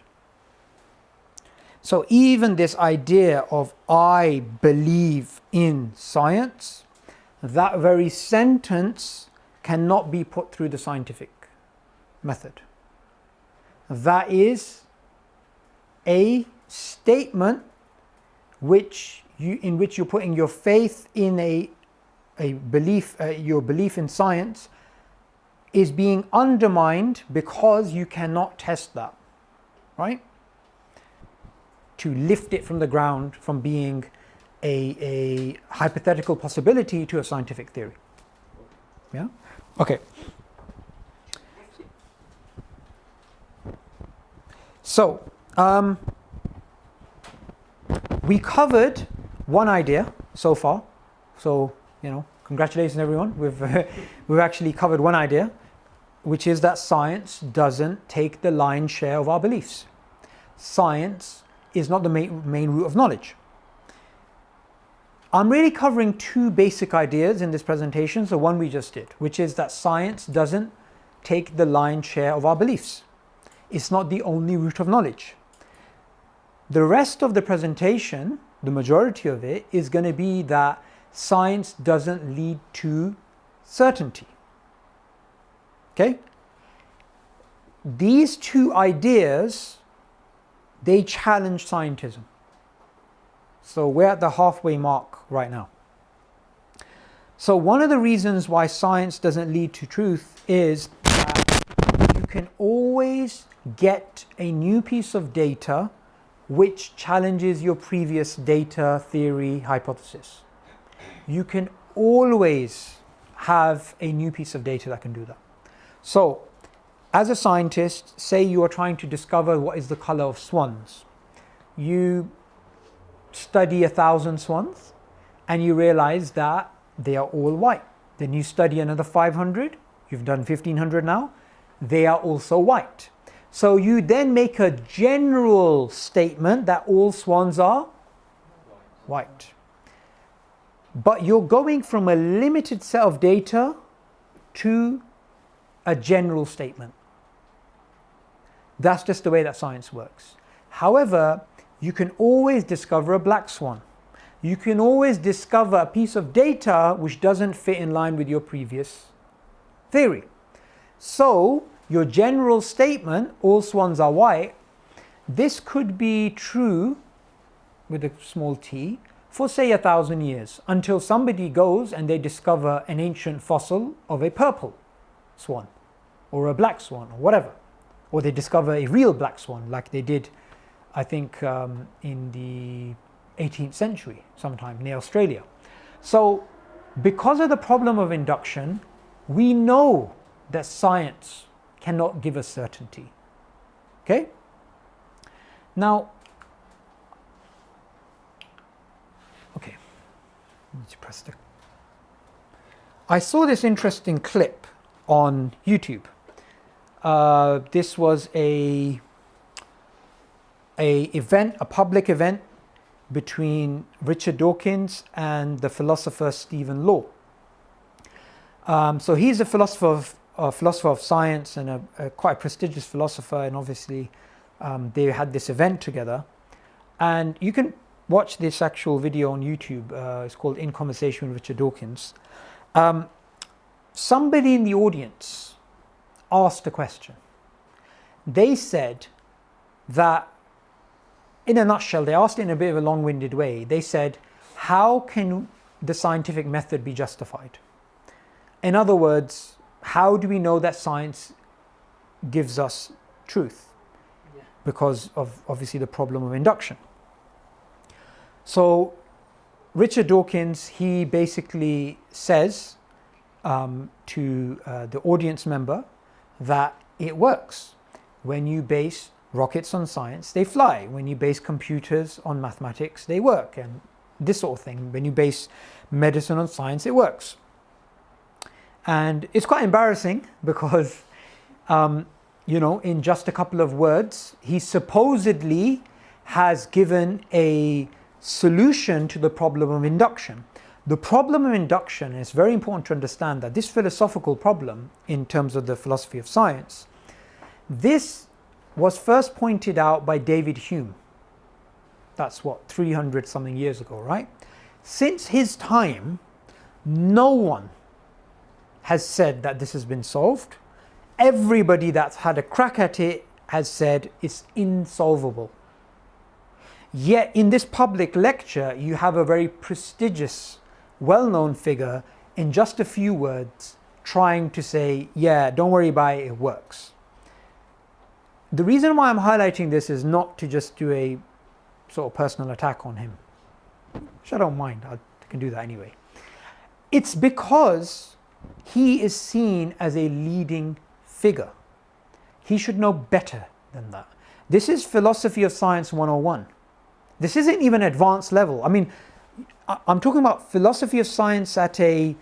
So even this idea of I believe in science, that very sentence cannot be put through the scientific method. That is a statement in which you're putting your faith in a belief, your belief in science is being undermined because you cannot test that, right? To lift it from the ground from being a hypothetical possibility to a scientific theory. Yeah? Okay. So, we covered one idea so far. So, congratulations everyone. We've actually covered one idea, which is that science doesn't take the lion's share of our beliefs. Science is not the main root of knowledge. I'm really covering two basic ideas in this presentation. So one we just did, which is that science doesn't take the lion's share of our beliefs. It's not the only root of knowledge. The rest of the presentation, the majority of it, is going to be that science doesn't lead to certainty. Okay? These two ideas, they challenge scientism. So we're at the halfway mark right now. So one of the reasons why science doesn't lead to truth is that you can always get a new piece of data which challenges your previous data, theory, hypothesis. You can always have a new piece of data that can do that. So, as a scientist, say you are trying to discover what is the color of swans. You study 1,000 swans and you realize that they are all white. Then you study another 500, you've done 1,500 now, they are also white. So you then make a general statement that all swans are white. But you're going from a limited set of data to a general statement. That's just the way that science works. However, you can always discover a black swan. You can always discover a piece of data which doesn't fit in line with your previous theory. So, your general statement, all swans are white, this could be true with a small t for say 1,000 years, until somebody goes and they discover an ancient fossil of a purple swan or a black swan or whatever, or they discover a real black swan like they did, I think, in the 18th century sometime near Australia. So because of the problem of induction, we know that science cannot give us certainty. Okay? Now, okay, need to press the. I saw this interesting clip on YouTube. This was a public event between Richard Dawkins and the philosopher Stephen Law. So he's a philosopher of science and a quite prestigious philosopher, and obviously they had this event together. And you can watch this actual video on YouTube. It's called In Conversation with Richard Dawkins. Somebody in the audience asked a question. They said that, in a nutshell, they asked it in a bit of a long-winded way. They said, how can the scientific method be justified? In other words, how do we know that science gives us truth? Because of obviously the problem of induction. So Richard Dawkins, he basically says to the audience member that it works. When you base rockets on science, they fly. When you base computers on mathematics, they work, and this sort of thing. When you base medicine on science, it works. And it's quite embarrassing because, in just a couple of words, he supposedly has given a solution to the problem of induction. The problem of induction, is very important to understand that this philosophical problem in terms of the philosophy of science, this was first pointed out by David Hume. That's 300 something years ago, right? Since his time, no one has said that this has been solved. Everybody that's had a crack at it has said it's insolvable. Yet in this public lecture, you have a very prestigious, well-known figure in just a few words trying to say, yeah, don't worry about it, it works. The reason why I'm highlighting this is not to just do a sort of personal attack on him, which I don't mind, I can do that anyway. It's because he is seen as a leading figure. He should know better than that. This is philosophy of science 101. This isn't even advanced level. I mean, I'm talking about philosophy of science at a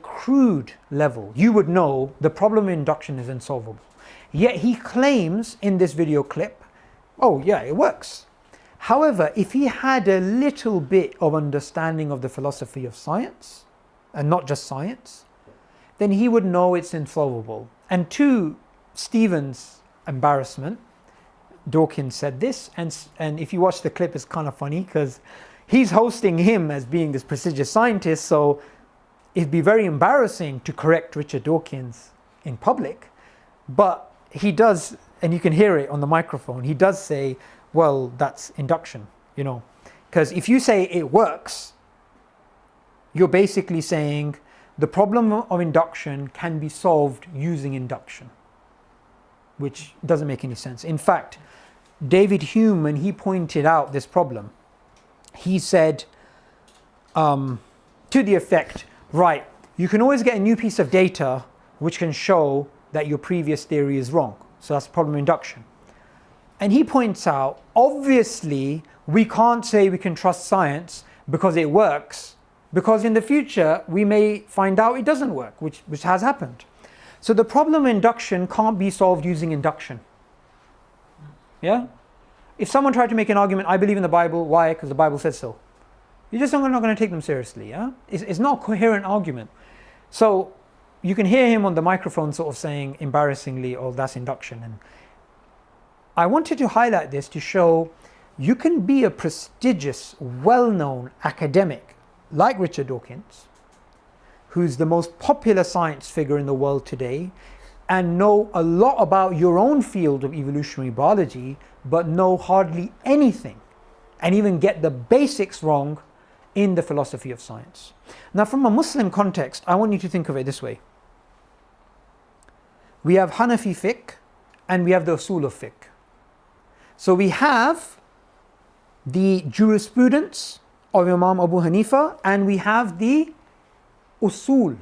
crude level. You would know the problem of induction is insolvable. Yet he claims in this video clip, oh yeah, it works. However, if he had a little bit of understanding of the philosophy of science, and not just science, then he would know it's insolvable. And to Stephen's embarrassment, Dawkins said this, and if you watch the clip, it's kind of funny because he's hosting him as being this prestigious scientist, so it'd be very embarrassing to correct Richard Dawkins in public, but he does, and you can hear it on the microphone, he does say, well, that's induction, because if you say it works, you're basically saying the problem of induction can be solved using induction, which doesn't make any sense. In fact, David Hume, when he pointed out this problem, he said to the effect, right, you can always get a new piece of data which can show that your previous theory is wrong. So that's the problem of induction. And he points out, obviously, we can't say we can trust science because it works, because in the future we may find out it doesn't work, which has happened. So the problem of induction can't be solved using induction. Yeah? If someone tried to make an argument, I believe in the Bible, why? Because the Bible says so. You're just not going to take them seriously. Yeah? It's not a coherent argument. So you can hear him on the microphone sort of saying embarrassingly, oh, that's induction. And I wanted to highlight this to show you can be a prestigious, well-known academic like Richard Dawkins, who's the most popular science figure in the world today, and know a lot about your own field of evolutionary biology, but know hardly anything, and even get the basics wrong in the philosophy of science. Now, from a Muslim context, I want you to think of it this way. We have Hanafi fiqh, and we have the usul of fiqh. So we have the jurisprudence of Imam Abu Hanifa, and we have the usul,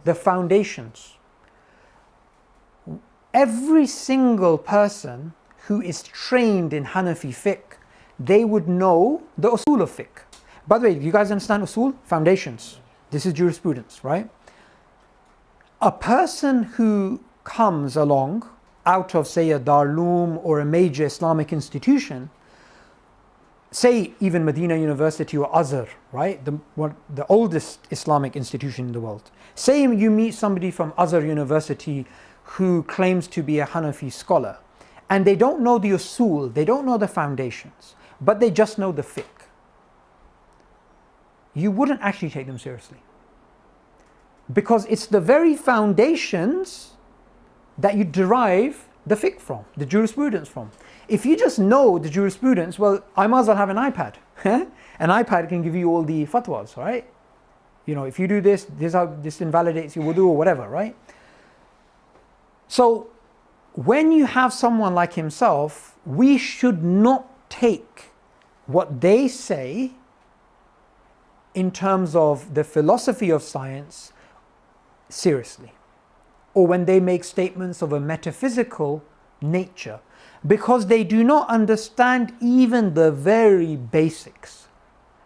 the foundations. Every single person who is trained in Hanafi fiqh, they would know the usul of fiqh. By the way, do you guys understand usul? Foundations. This is jurisprudence, right? A person who comes along out of, say, a Darloom or a major Islamic institution, say even Medina University or Azhar, right? The oldest Islamic institution in the world. Say you meet somebody from Azhar University who claims to be a Hanafi scholar, and they don't know the usul, they don't know the foundations, but they just know the fiqh. You wouldn't actually take them seriously. Because it's the very foundations that you derive the fiqh from, the jurisprudence from. If you just know the jurisprudence, well, I might as well have an iPad. An iPad can give you all the fatwas, right? You know, if you do this, this invalidates your wudu or whatever, right? So, when you have someone like himself, we should not take what they say in terms of the philosophy of science seriously, or when they make statements of a metaphysical nature, because they do not understand even the very basics.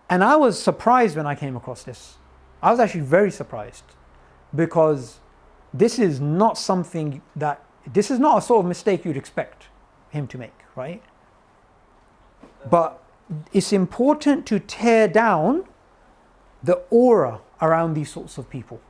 And I was surprised when I came across this. I was actually very surprised, because this is not something that, this is not a sort of mistake you'd expect him to make, right? But it's important to tear down the aura around these sorts of people.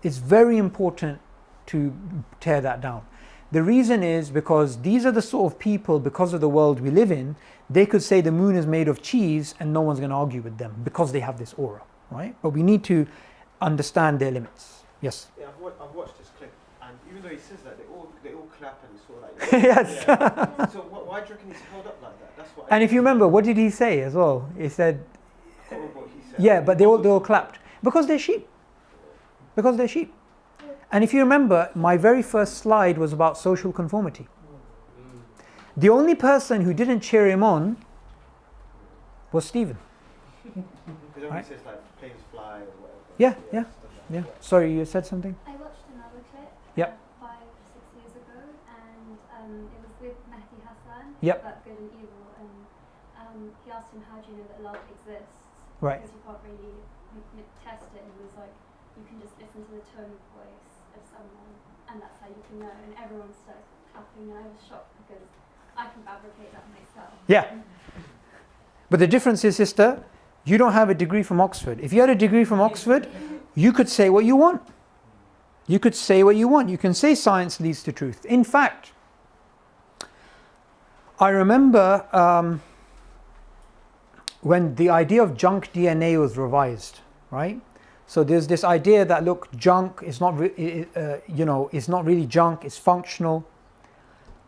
It's very important to tear that down. The reason is because these are the sort of people, because of the world we live in, they could say the moon is made of cheese and no one's going to argue with them because they have this aura, right? But we need to understand their limits. Yes? Yeah, I've watched this clip, and even though he says that, they all clap and sort of like... Yes. Yeah. So why do you reckon he's held up like that? That's what. And if you remember, what did he say as well? He said... I can't remember what he said. Yeah, but they all clapped. Because they're sheep. Because they're sheep. And if you remember, my very first slide was about social conformity. The only person who didn't cheer him on was Stephen. Because Right. he says like planes fly or whatever. Yeah. stuff like Yeah. that. Sorry, you said something? I watched another clip Yep. 5 or 6 years ago, and it was with Mehdi Hassan Yep. about good and evil, and he asked him, how do you know that love exists? Right. Because you can't really test it, and he was like, you can just listen to the tone of voice of someone, and that's how you can know. And everyone started clapping, and I was shocked because I can fabricate that myself. Yeah. But the difference is, sister, you don't have a degree from Oxford. If you had a degree from Oxford, you could say what you want. You could say what you want. You can say science leads to truth. In fact, I remember when the idea of junk DNA was revised, right? So there's this idea that, look, junk is not, is not really junk, it's functional.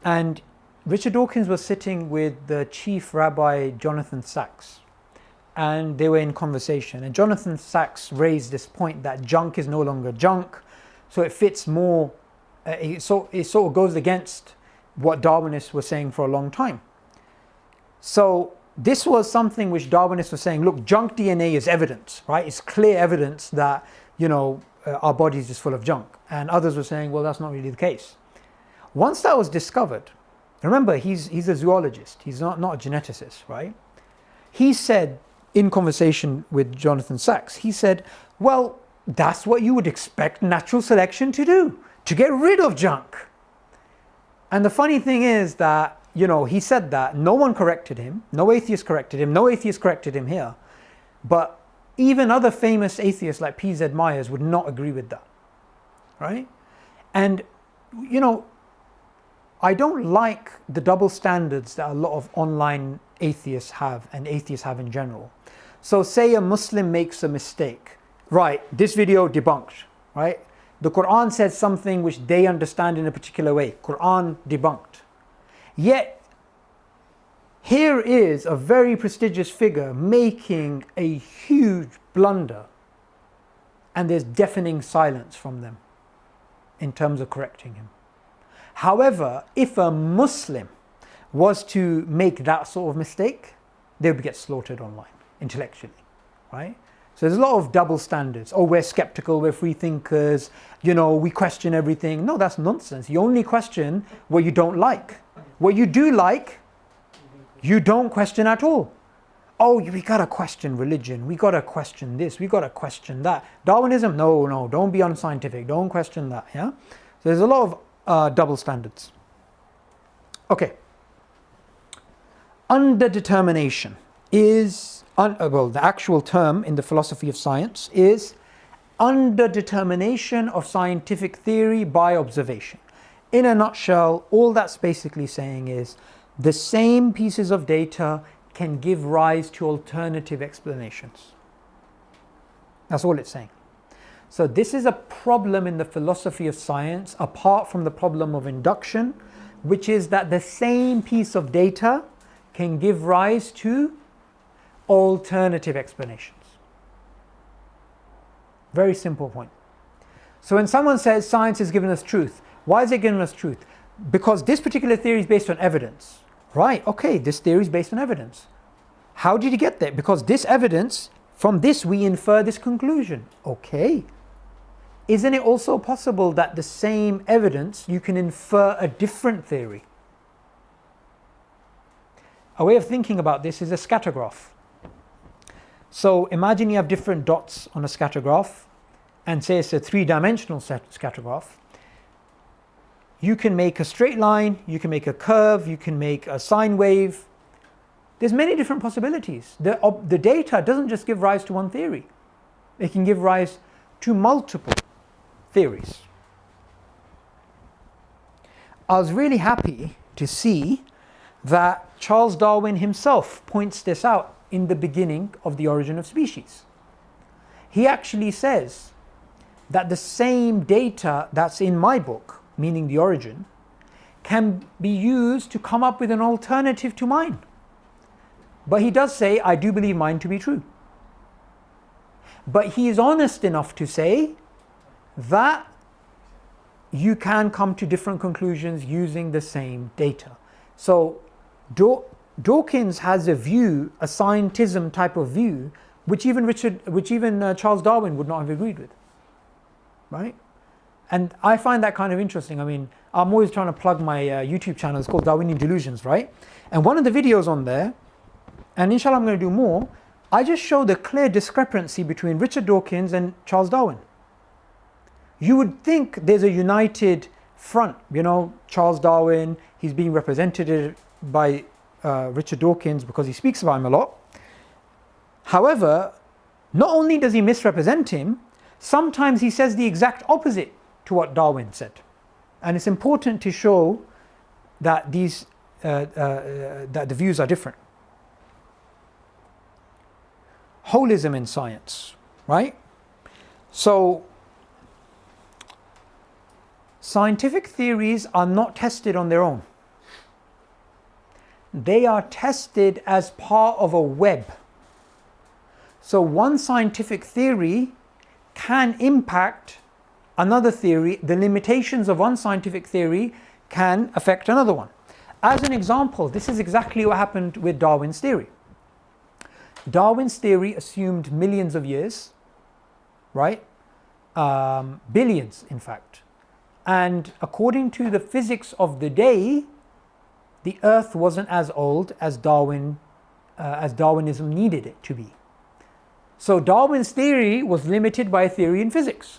And Richard Dawkins was sitting with the chief rabbi, Jonathan Sacks, and they were in conversation. And Jonathan Sacks raised this point that junk is no longer junk, so it fits more, it sort of goes against what Darwinists were saying for a long time. So this was something which Darwinists were saying, look, junk DNA is evidence, right? It's clear evidence that, our body is just full of junk. And others were saying, well, that's not really the case. Once that was discovered, remember, he's a zoologist, he's not a geneticist, right? He said, in conversation with Jonathan Sacks, he said, well, that's what you would expect natural selection to do, to get rid of junk. And the funny thing is that, he said that, no one corrected him, no atheist corrected him, no atheist corrected him here. But even other famous atheists like P.Z. Myers would not agree with that, right? And, you know, I don't like the double standards that a lot of online atheists have, and atheists have in general. So say a Muslim makes a mistake, right? This video debunked, right? The Quran says something which they understand in a particular way. Quran debunked. Yet, here is a very prestigious figure making a huge blunder, and there's deafening silence from them in terms of correcting him. However, if a Muslim was to make that sort of mistake, they would get slaughtered online, intellectually, right? So there's a lot of double standards. Oh, we're skeptical, we're free thinkers, you know, we question everything. No, that's nonsense. You only question what you don't like. What you do like, you don't question at all. Oh, we gotta question religion, we gotta question this, we gotta question that. Darwinism, no, don't be unscientific, don't question that, yeah? So there's a lot of double standards. Okay. Underdetermination is, well, the actual term in the philosophy of science is underdetermination of scientific theory by observation. In a nutshell, all that's basically saying is the same pieces of data can give rise to alternative explanations. That's all it's saying. So this is a problem in the philosophy of science, apart from the problem of induction, which is that the same piece of data can give rise to alternative explanations. Very simple point. So when someone says science has given us truth, why is it giving us truth? Because this particular theory is based on evidence. Right, okay, this theory is based on evidence. How did you get there? Because this evidence, from this we infer this conclusion. Okay. Isn't it also possible that the same evidence you can infer a different theory? A way of thinking about this is a scatter graph. So imagine you have different dots on a scatter graph, and say it's a three-dimensional scatter graph. You can make a straight line, you can make a curve, you can make a sine wave. There's many different possibilities. The data doesn't just give rise to one theory. It can give rise to multiple theories. I was really happy to see that Charles Darwin himself points this out in the beginning of The Origin of Species. He actually says that the same data that's in my book, meaning The Origin, can be used to come up with an alternative to mine. But he does say, I do believe mine to be true. But he is honest enough to say that you can come to different conclusions using the same data. So Dawkins has a view, a scientism type of view, which even Charles Darwin would not have agreed with, right? And I find that kind of interesting. I mean, I'm always trying to plug my YouTube channel. It's called Darwinian Delusions, right? And one of the videos on there, and inshallah I'm going to do more, I just show the clear discrepancy between Richard Dawkins and Charles Darwin. You would think there's a united front, you know, Charles Darwin, he's being represented by Richard Dawkins because he speaks about him a lot. However, not only does he misrepresent him, sometimes he says the exact opposite to what Darwin said. And it's important to show that that the views are different. Holism in science, right? So scientific theories are not tested on their own. They are tested as part of a web. So one scientific theory can impact another theory. The limitations of one scientific theory can affect another one. As an example, this is exactly what happened with Darwin's theory. Darwin's theory assumed millions of years, right? Billions, in fact. And according to the physics of the day, the Earth wasn't as old as Darwinism needed it to be. So Darwin's theory was limited by a theory in physics.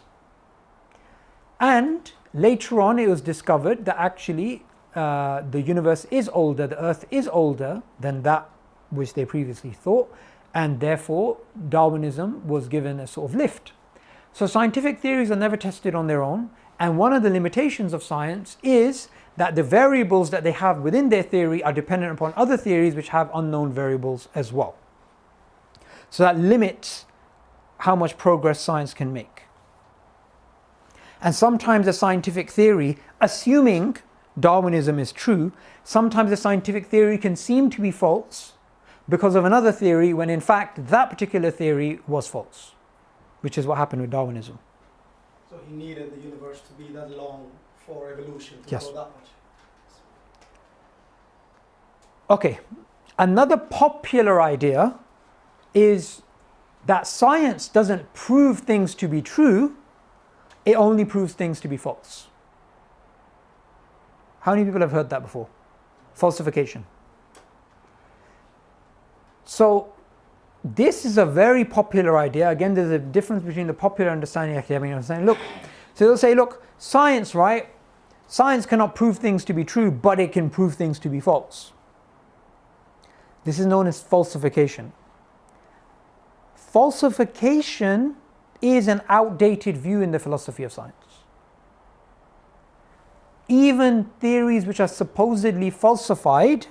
And later on it was discovered that actually the universe is older, the Earth is older than that which they previously thought. and therefore Darwinism was given a sort of lift. So scientific theories are never tested on their own, and one of the limitations of science is that the variables that they have within their theory are dependent upon other theories which have unknown variables as well. So that limits how much progress science can make. And sometimes a scientific theory, assuming Darwinism is true, sometimes a scientific theory can seem to be false because of another theory when in fact that particular theory was false, which is what happened with Darwinism. So he needed the universe to be that long for evolution to Yes. go that much. Okay, another popular idea is that science doesn't prove things to be true, it only proves things to be false. How many people have heard that before? Falsification. So this is a very popular idea. Again, there's a difference between the popular understanding and academic understanding. Look, so they'll say, look, science, right? Science cannot prove things to be true, but it can prove things to be false. This is known as falsification. Falsification is an outdated view in the philosophy of science. Even theories which are supposedly falsified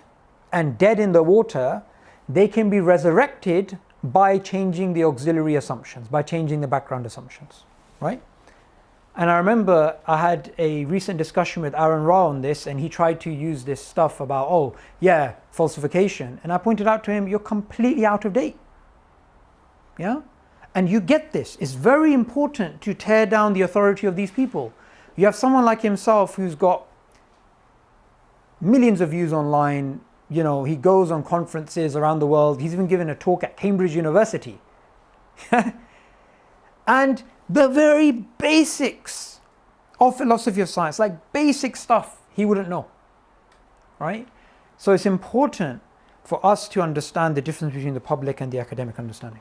and dead in the water, they can be resurrected by changing the auxiliary assumptions, by changing the background assumptions, right? And I remember I had a recent discussion with Aaron Ra on this, and he tried to use this stuff about, oh, yeah, falsification. And I pointed out to him, you're completely out of date. Yeah? And you get this. It's very important to tear down the authority of these people. You have someone like himself who's got millions of views online. You know, he goes on conferences around the world. He's even given a talk at Cambridge University. And the very basics of philosophy of science, like basic stuff, he wouldn't know, right? So it's important for us to understand the difference between the public and the academic understanding.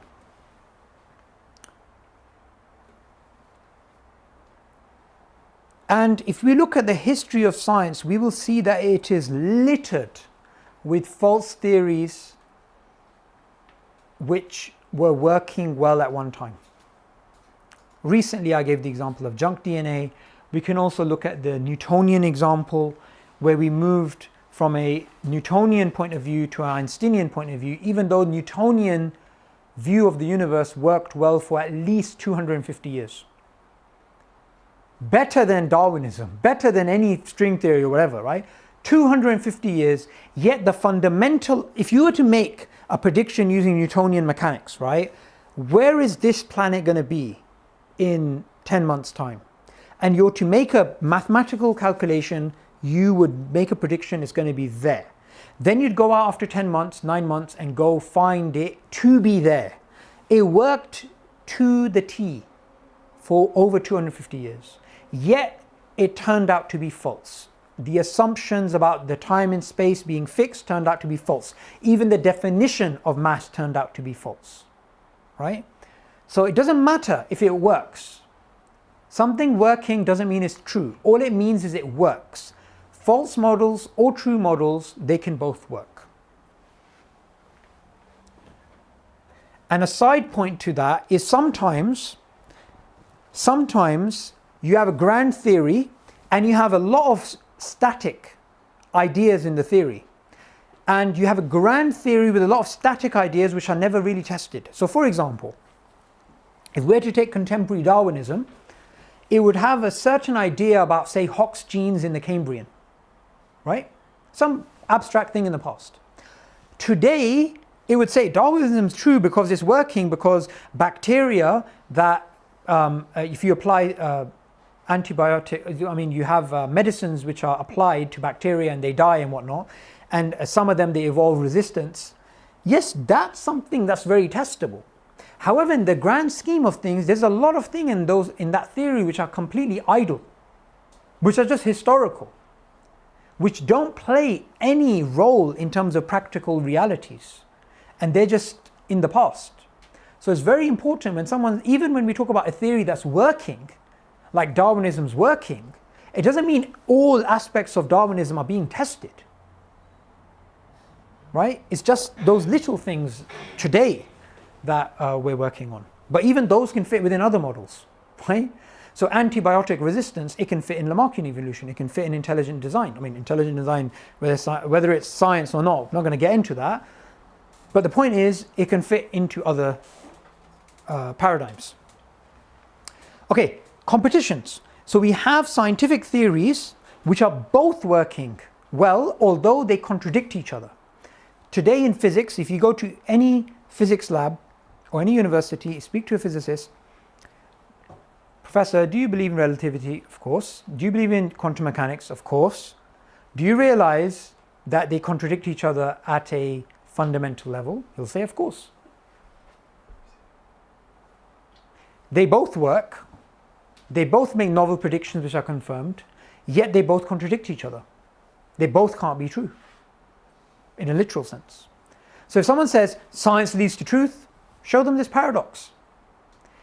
And if we look at the history of science, we will see that it is littered with false theories which were working well at one time. Recently, I gave the example of junk DNA. We can also look at the Newtonian example, where we moved from a Newtonian point of view to an Einsteinian point of view, even though Newtonian view of the universe worked well for at least 250 years. Better than Darwinism, better than any string theory or whatever, right? 250 years, yet the fundamental, if you were to make a prediction using Newtonian mechanics, right? Where is this planet going to be in 10 months' time? And you're to make a mathematical calculation, you would make a prediction it's going to be there. Then you'd go out after 10 months, 9 months, and go find it to be there. It worked to the T for over 250 years. Yet it turned out to be false. The assumptions about the time and space being fixed turned out to be false. Even the definition of mass turned out to be false, right? So it doesn't matter if it works. Something working doesn't mean it's true. All it means is it works. False models or true models, they can both work. And a side point to that is sometimes you have a grand theory and you have a lot of static ideas in the theory. And you have a grand theory with a lot of static ideas which are never really tested. So for example, if we're to take contemporary Darwinism, it would have a certain idea about, say, Hox genes in the Cambrian, right? Some abstract thing in the past. Today, it would say Darwinism is true because it's working, because bacteria that, if you apply you have medicines which are applied to bacteria and they die and whatnot, and some of them, they evolve resistance. Yes, that's something that's very testable. However, in the grand scheme of things, there's a lot of things in that theory which are completely idle, which are just historical, which don't play any role in terms of practical realities, and they're just in the past. So it's very important even when we talk about a theory that's working, like Darwinism's working, it doesn't mean all aspects of Darwinism are being tested, right? It's just those little things today. that we're working on. But even those can fit within other models, right? So antibiotic resistance, it can fit in Lamarckian evolution, it can fit in intelligent design. I mean, intelligent design, whether it's science or not, I'm not going to get into that. But the point is, it can fit into other paradigms. Okay, competitions. So we have scientific theories which are both working well, although they contradict each other. Today in physics, if you go to any physics lab or any university, speak to a physicist, Professor, do you believe in relativity? Of course. Do you believe in quantum mechanics? Of course. Do you realize that they contradict each other at a fundamental level? He'll say, of course. They both work. They both make novel predictions which are confirmed, yet they both contradict each other. They both can't be true, in a literal sense. So if someone says science leads to truth, show them this paradox.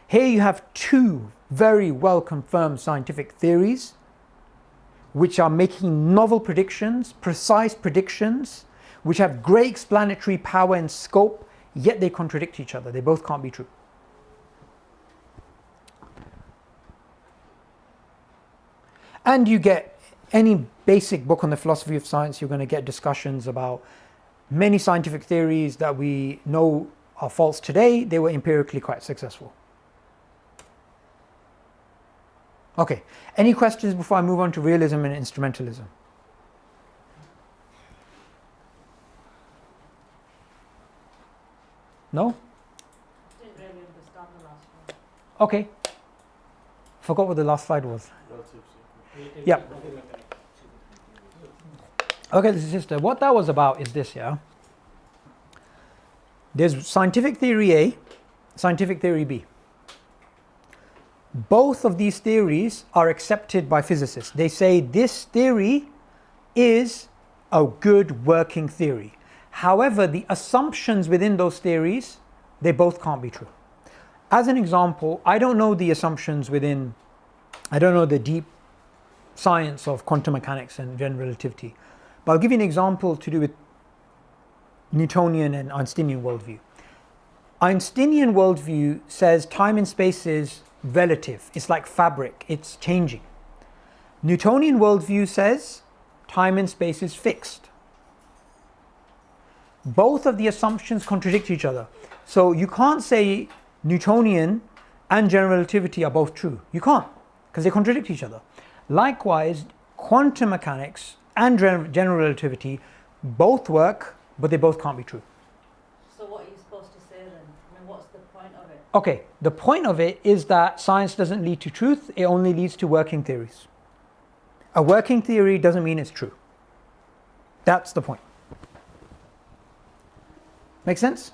Here you have two very well confirmed scientific theories which are making novel predictions, precise predictions, which have great explanatory power and scope, yet they contradict each other. They both can't be true. And you get any basic book on the philosophy of science, you're going to get discussions about many scientific theories that we know are false today. They were empirically quite successful. Okay, any questions before I move on to realism and instrumentalism? No? Didn't really understand the last one. Okay. Forgot what the last slide was. Yeah. Okay, sister, what that was about is this, yeah? There's scientific theory A, scientific theory B. Both of these theories are accepted by physicists. They say this theory is a good working theory. However, the assumptions within those theories, they both can't be true. As an example, I don't know the assumptions within, I don't know the deep science of quantum mechanics and general relativity. But I'll give you an example to do with Newtonian and Einsteinian worldview. Einsteinian worldview says time and space is relative. It's like fabric. It's changing. Newtonian worldview says time and space is fixed. Both of the assumptions contradict each other. So you can't say Newtonian and general relativity are both true. You can't, because they contradict each other. Likewise, quantum mechanics and general relativity both work, but they both can't be true. So what are you supposed to say then? I mean, what's the point of it? Okay, the point of it is that science doesn't lead to truth, it only leads to working theories. A working theory doesn't mean it's true. That's the point. Make sense?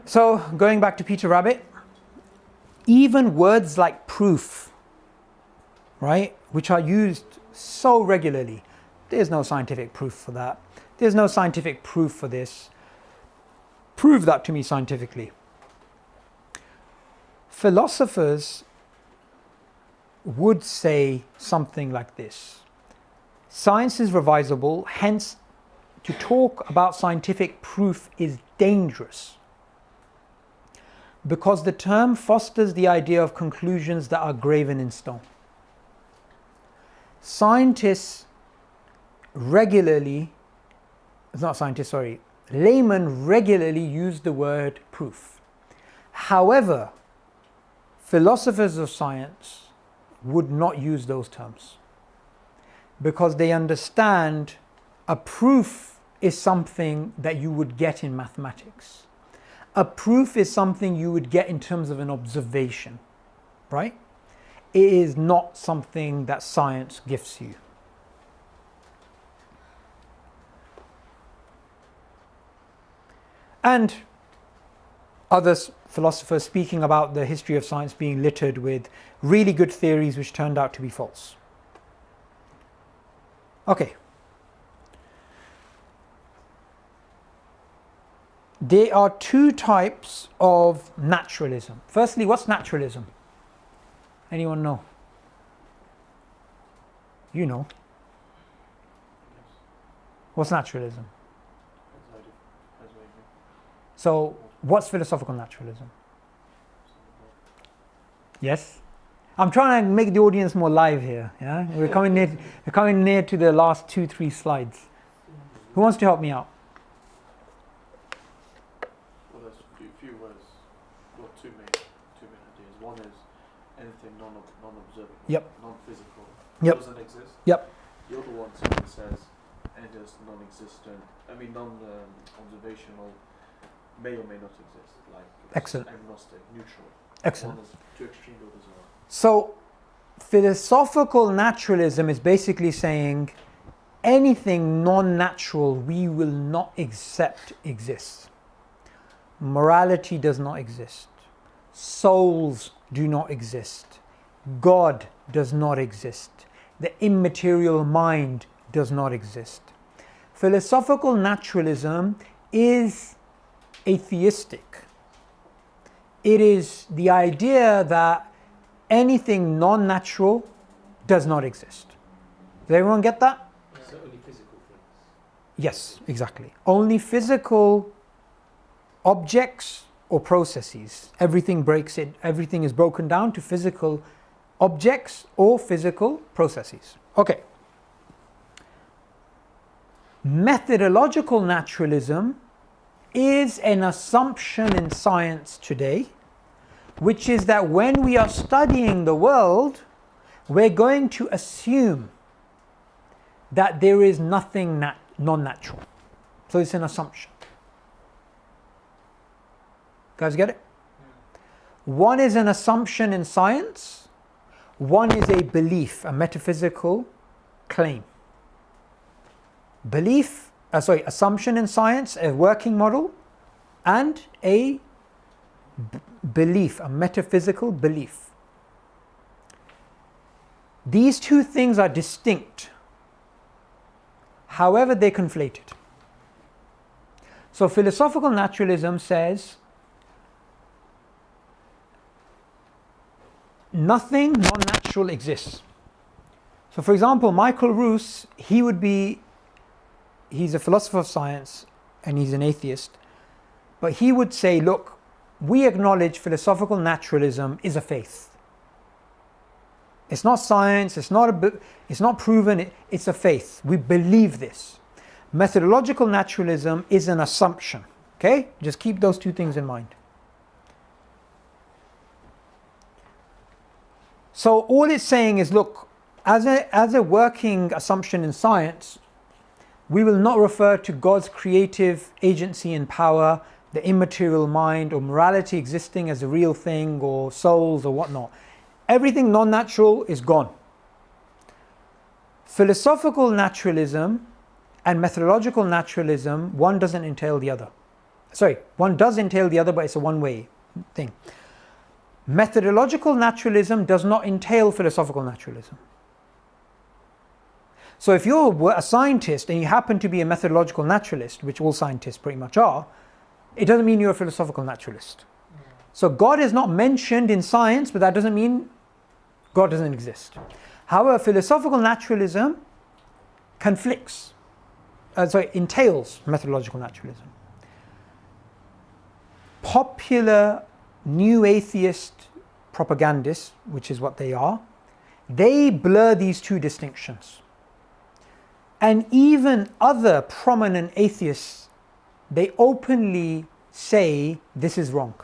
So, going back to Peter Rabbit, even words like proof, right, which are used so regularly, there's no scientific proof for that. There's no scientific proof for this. Prove that to me scientifically. Philosophers would say something like this. Science is revisable, hence to talk about scientific proof is dangerous, because the term fosters the idea of conclusions that are graven in stone. Laymen regularly use the word proof. However, philosophers of science would not use those terms, because they understand a proof is something that you would get in mathematics. A proof is something you would get in terms of an observation, right? It is not something that science gives you. And other philosophers speaking about the history of science being littered with really good theories which turned out to be false. Okay. There are two types of naturalism. Firstly, what's naturalism? Anyone know? You know. What's naturalism? That's what you mean. So, what's philosophical naturalism? Yes? I'm trying to make the audience more live here. Yeah, we're coming near to the last 2-3 slides. Who wants to help me out? Well, there's a few words. Well, two main ideas. One is anything non-observable, Yep. non-physical, Yep. doesn't exist. Yep. The other one simply says anything that's non-existent. Non-observational may or may not exist. Like Excellent. agnostic, neutral. Excellent. One is two extreme, the others are. So, philosophical naturalism is basically saying anything non-natural we will not accept exists. Morality does not exist. Souls do not exist. God does not exist. The immaterial mind does not exist. Philosophical naturalism is atheistic. It is the idea that anything non-natural does not exist. Does everyone get that? So only physical things. Yes, exactly. Only physical objects or processes. Everything is broken down to physical objects or physical processes. Okay. Methodological naturalism is an assumption in science today, which is that when we are studying the world, we're going to assume that there is nothing non-natural. So it's an assumption. Guys get it? One is an assumption in science, one is a belief, a metaphysical claim. Assumption in science, a working model, and a belief, a metaphysical belief. These two things are distinct. However, they're conflated. So philosophical naturalism says nothing non-natural exists. So for example, Michael Roos, he's a philosopher of science and he's an atheist, but he would say, look, we acknowledge philosophical naturalism is a faith. It's not science, it's not proven, it's a faith. We believe this. Methodological naturalism is an assumption. Okay? Just keep those two things in mind. So all it's saying is, look, as a working assumption in science, we will not refer to God's creative agency and power, the immaterial mind, or morality existing as a real thing, or souls, or whatnot. Everything non-natural is gone. Philosophical naturalism and methodological naturalism, one doesn't entail the other. One does entail the other, but it's a one-way thing. Methodological naturalism does not entail philosophical naturalism. So if you're a scientist and you happen to be a methodological naturalist, which all scientists pretty much are, it doesn't mean you're a philosophical naturalist. So God is not mentioned in science, but that doesn't mean God doesn't exist. However, philosophical naturalism entails methodological naturalism. Popular new atheist propagandists, which is what they are, they blur these two distinctions. And even other prominent atheists, they openly say this is wrong.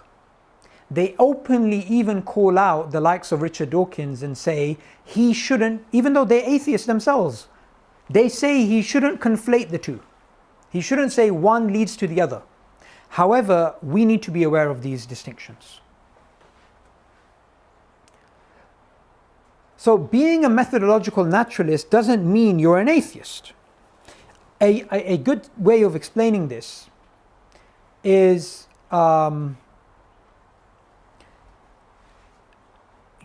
They openly even call out the likes of Richard Dawkins and say he shouldn't, even though they're atheists themselves, they say he shouldn't conflate the two. He shouldn't say one leads to the other. However, we need to be aware of these distinctions. So being a methodological naturalist doesn't mean you're an atheist. A good way of explaining this is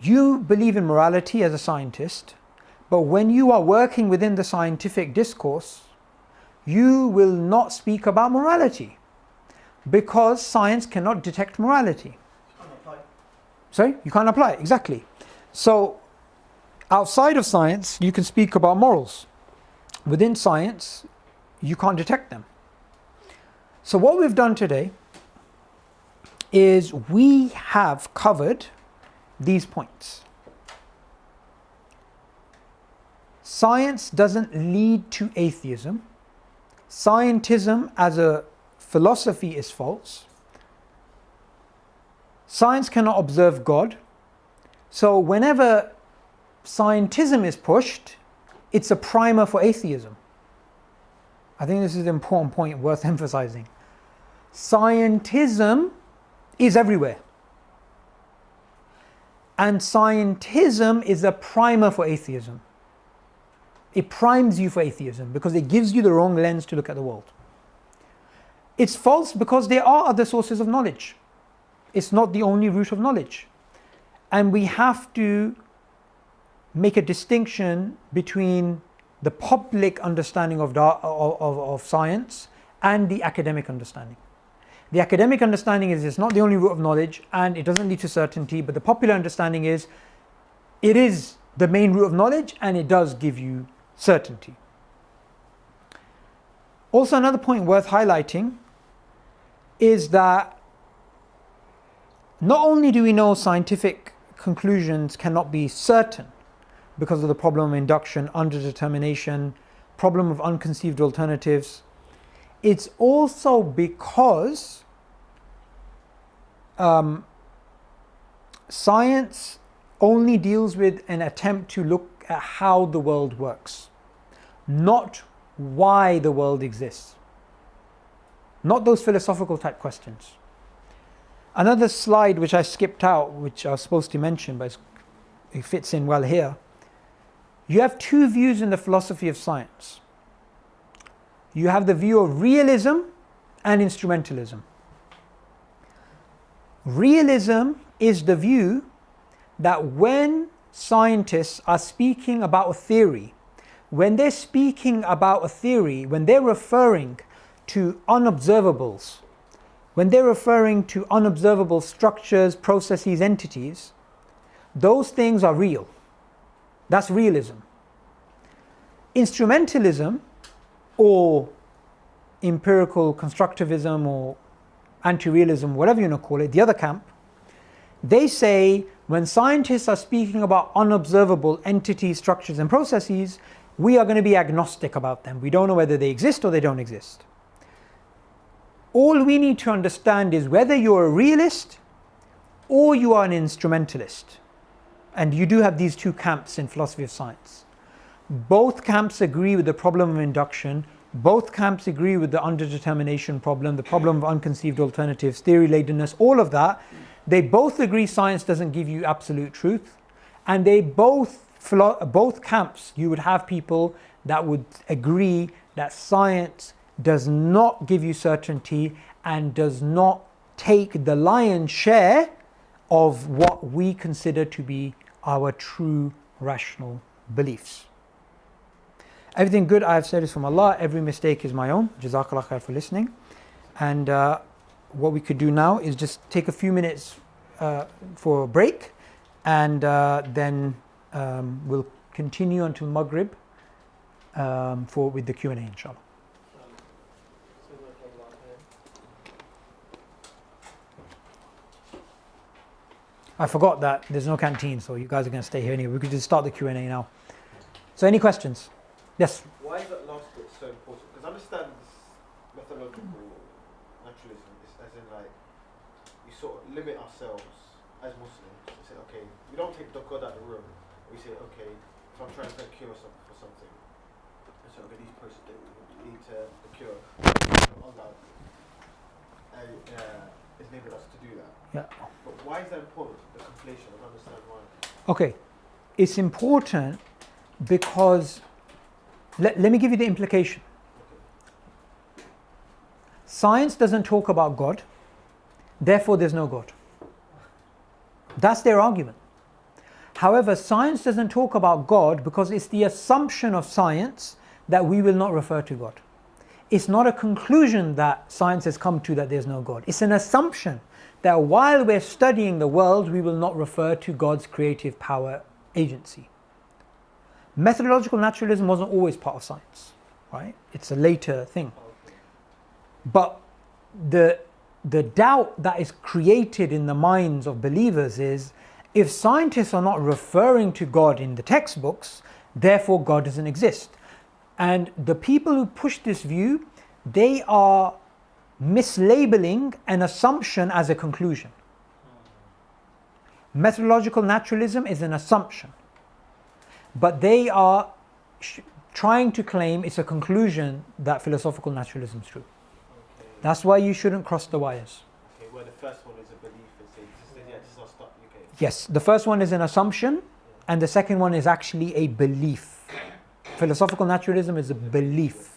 you believe in morality as a scientist, but when you are working within the scientific discourse, you will not speak about morality because science cannot detect morality. Sorry? You can't apply it, exactly. So outside of science, you can speak about morals. Within science, you can't detect them. So what we've done today is we have covered these points. Science doesn't lead to atheism. Scientism as a philosophy is false. Science cannot observe God. So whenever scientism is pushed, it's a primer for atheism. I think this is an important point worth emphasizing. Scientism is everywhere. And scientism is a primer for atheism. It primes you for atheism because it gives you the wrong lens to look at the world. It's false because there are other sources of knowledge. It's not the only route of knowledge. And we have to make a distinction between the public understanding of science and the academic understanding. The academic understanding is it's not the only route of knowledge and it doesn't lead to certainty, but the popular understanding is it is the main route of knowledge and it does give you certainty. Also, another point worth highlighting is that not only do we know scientific conclusions cannot be certain because of the problem of induction, underdetermination, problem of unconceived alternatives, it's also because science only deals with an attempt to look at how the world works, not why the world exists, not those philosophical type questions. Another slide which I skipped out, which I was supposed to mention, but it fits in well here. You have two views in the philosophy of science. You have the view of realism and instrumentalism. Realism is the view that when scientists are speaking about a theory, when they're referring to unobservables, when they're referring to unobservable structures, processes, entities, those things are real. That's realism. Instrumentalism, or empirical constructivism, or anti-realism, whatever you want to call it, the other camp, they say when scientists are speaking about unobservable entities, structures, and processes, we are going to be agnostic about them. We don't know whether they exist or they don't exist. All we need to understand is whether you're a realist or you are an instrumentalist. And you do have these two camps in philosophy of science. Both camps agree with the problem of induction. Both camps agree with the underdetermination problem, the problem of unconceived alternatives, theory-ladenness, all of that. They both agree science doesn't give you absolute truth. And they both camps, you would have people that would agree that science does not give you certainty and does not take the lion's share of what we consider to be our true rational beliefs. Everything good I have said is from Allah, every mistake is my own. Jazakallah khair for listening. And what we could do now is just take a few minutes for a break, and then we'll continue until Maghrib with the Q&A, inshallah. I forgot that there's no canteen, so you guys are going to stay here anyway. We could just start the Q&A now. So any questions? Yes? Why is that last bit so important? Because I understand this methodological naturalism is as in like, you sort of limit ourselves as Muslims to say, okay, we don't take the God out of the room. We say, okay, if I'm trying to find a cure for something, I say, okay, these processes that we need to the cure, Allah has enabled us to do that. Yeah. But why is that important? The conflation, I don't understand why. Okay, it's important because, let me give you the implication. Science doesn't talk about God, therefore there's no God. That's their argument. However, science doesn't talk about God because it's the assumption of science that we will not refer to God. It's not a conclusion that science has come to that there's no God. It's an assumption that while we're studying the world, we will not refer to God's creative power agency. Methodological naturalism wasn't always part of science. right? It's a later thing. Okay. But the doubt that is created in the minds of believers is, if scientists are not referring to God in the textbooks, therefore God doesn't exist. And the people who push this view, they are mislabeling an assumption as a conclusion. Methodological naturalism is an assumption, but they are trying to claim it's a conclusion that philosophical naturalism is true. Okay. That's why you shouldn't cross the wires. Okay, well, the first one is a belief, it's not stop. Okay. Yes, the first one is an assumption, and the second one is actually a belief. Philosophical naturalism is a belief.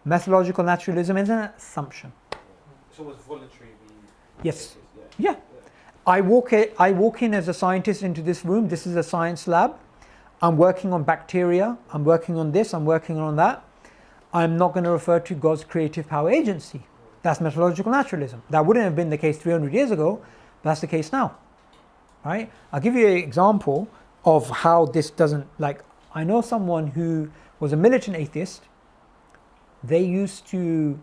Methodological naturalism is an assumption. It's almost voluntary. Yes. Yeah. Yeah. I walk in as a scientist into this room. This is a science lab. I'm working on bacteria. I'm working on this. I'm working on that. I'm not going to refer to God's creative power agency. That's methodological naturalism. That wouldn't have been the case 300 years ago, but that's the case now. Right? I'll give you an example of how this doesn't, like, I know someone who was a militant atheist. They used to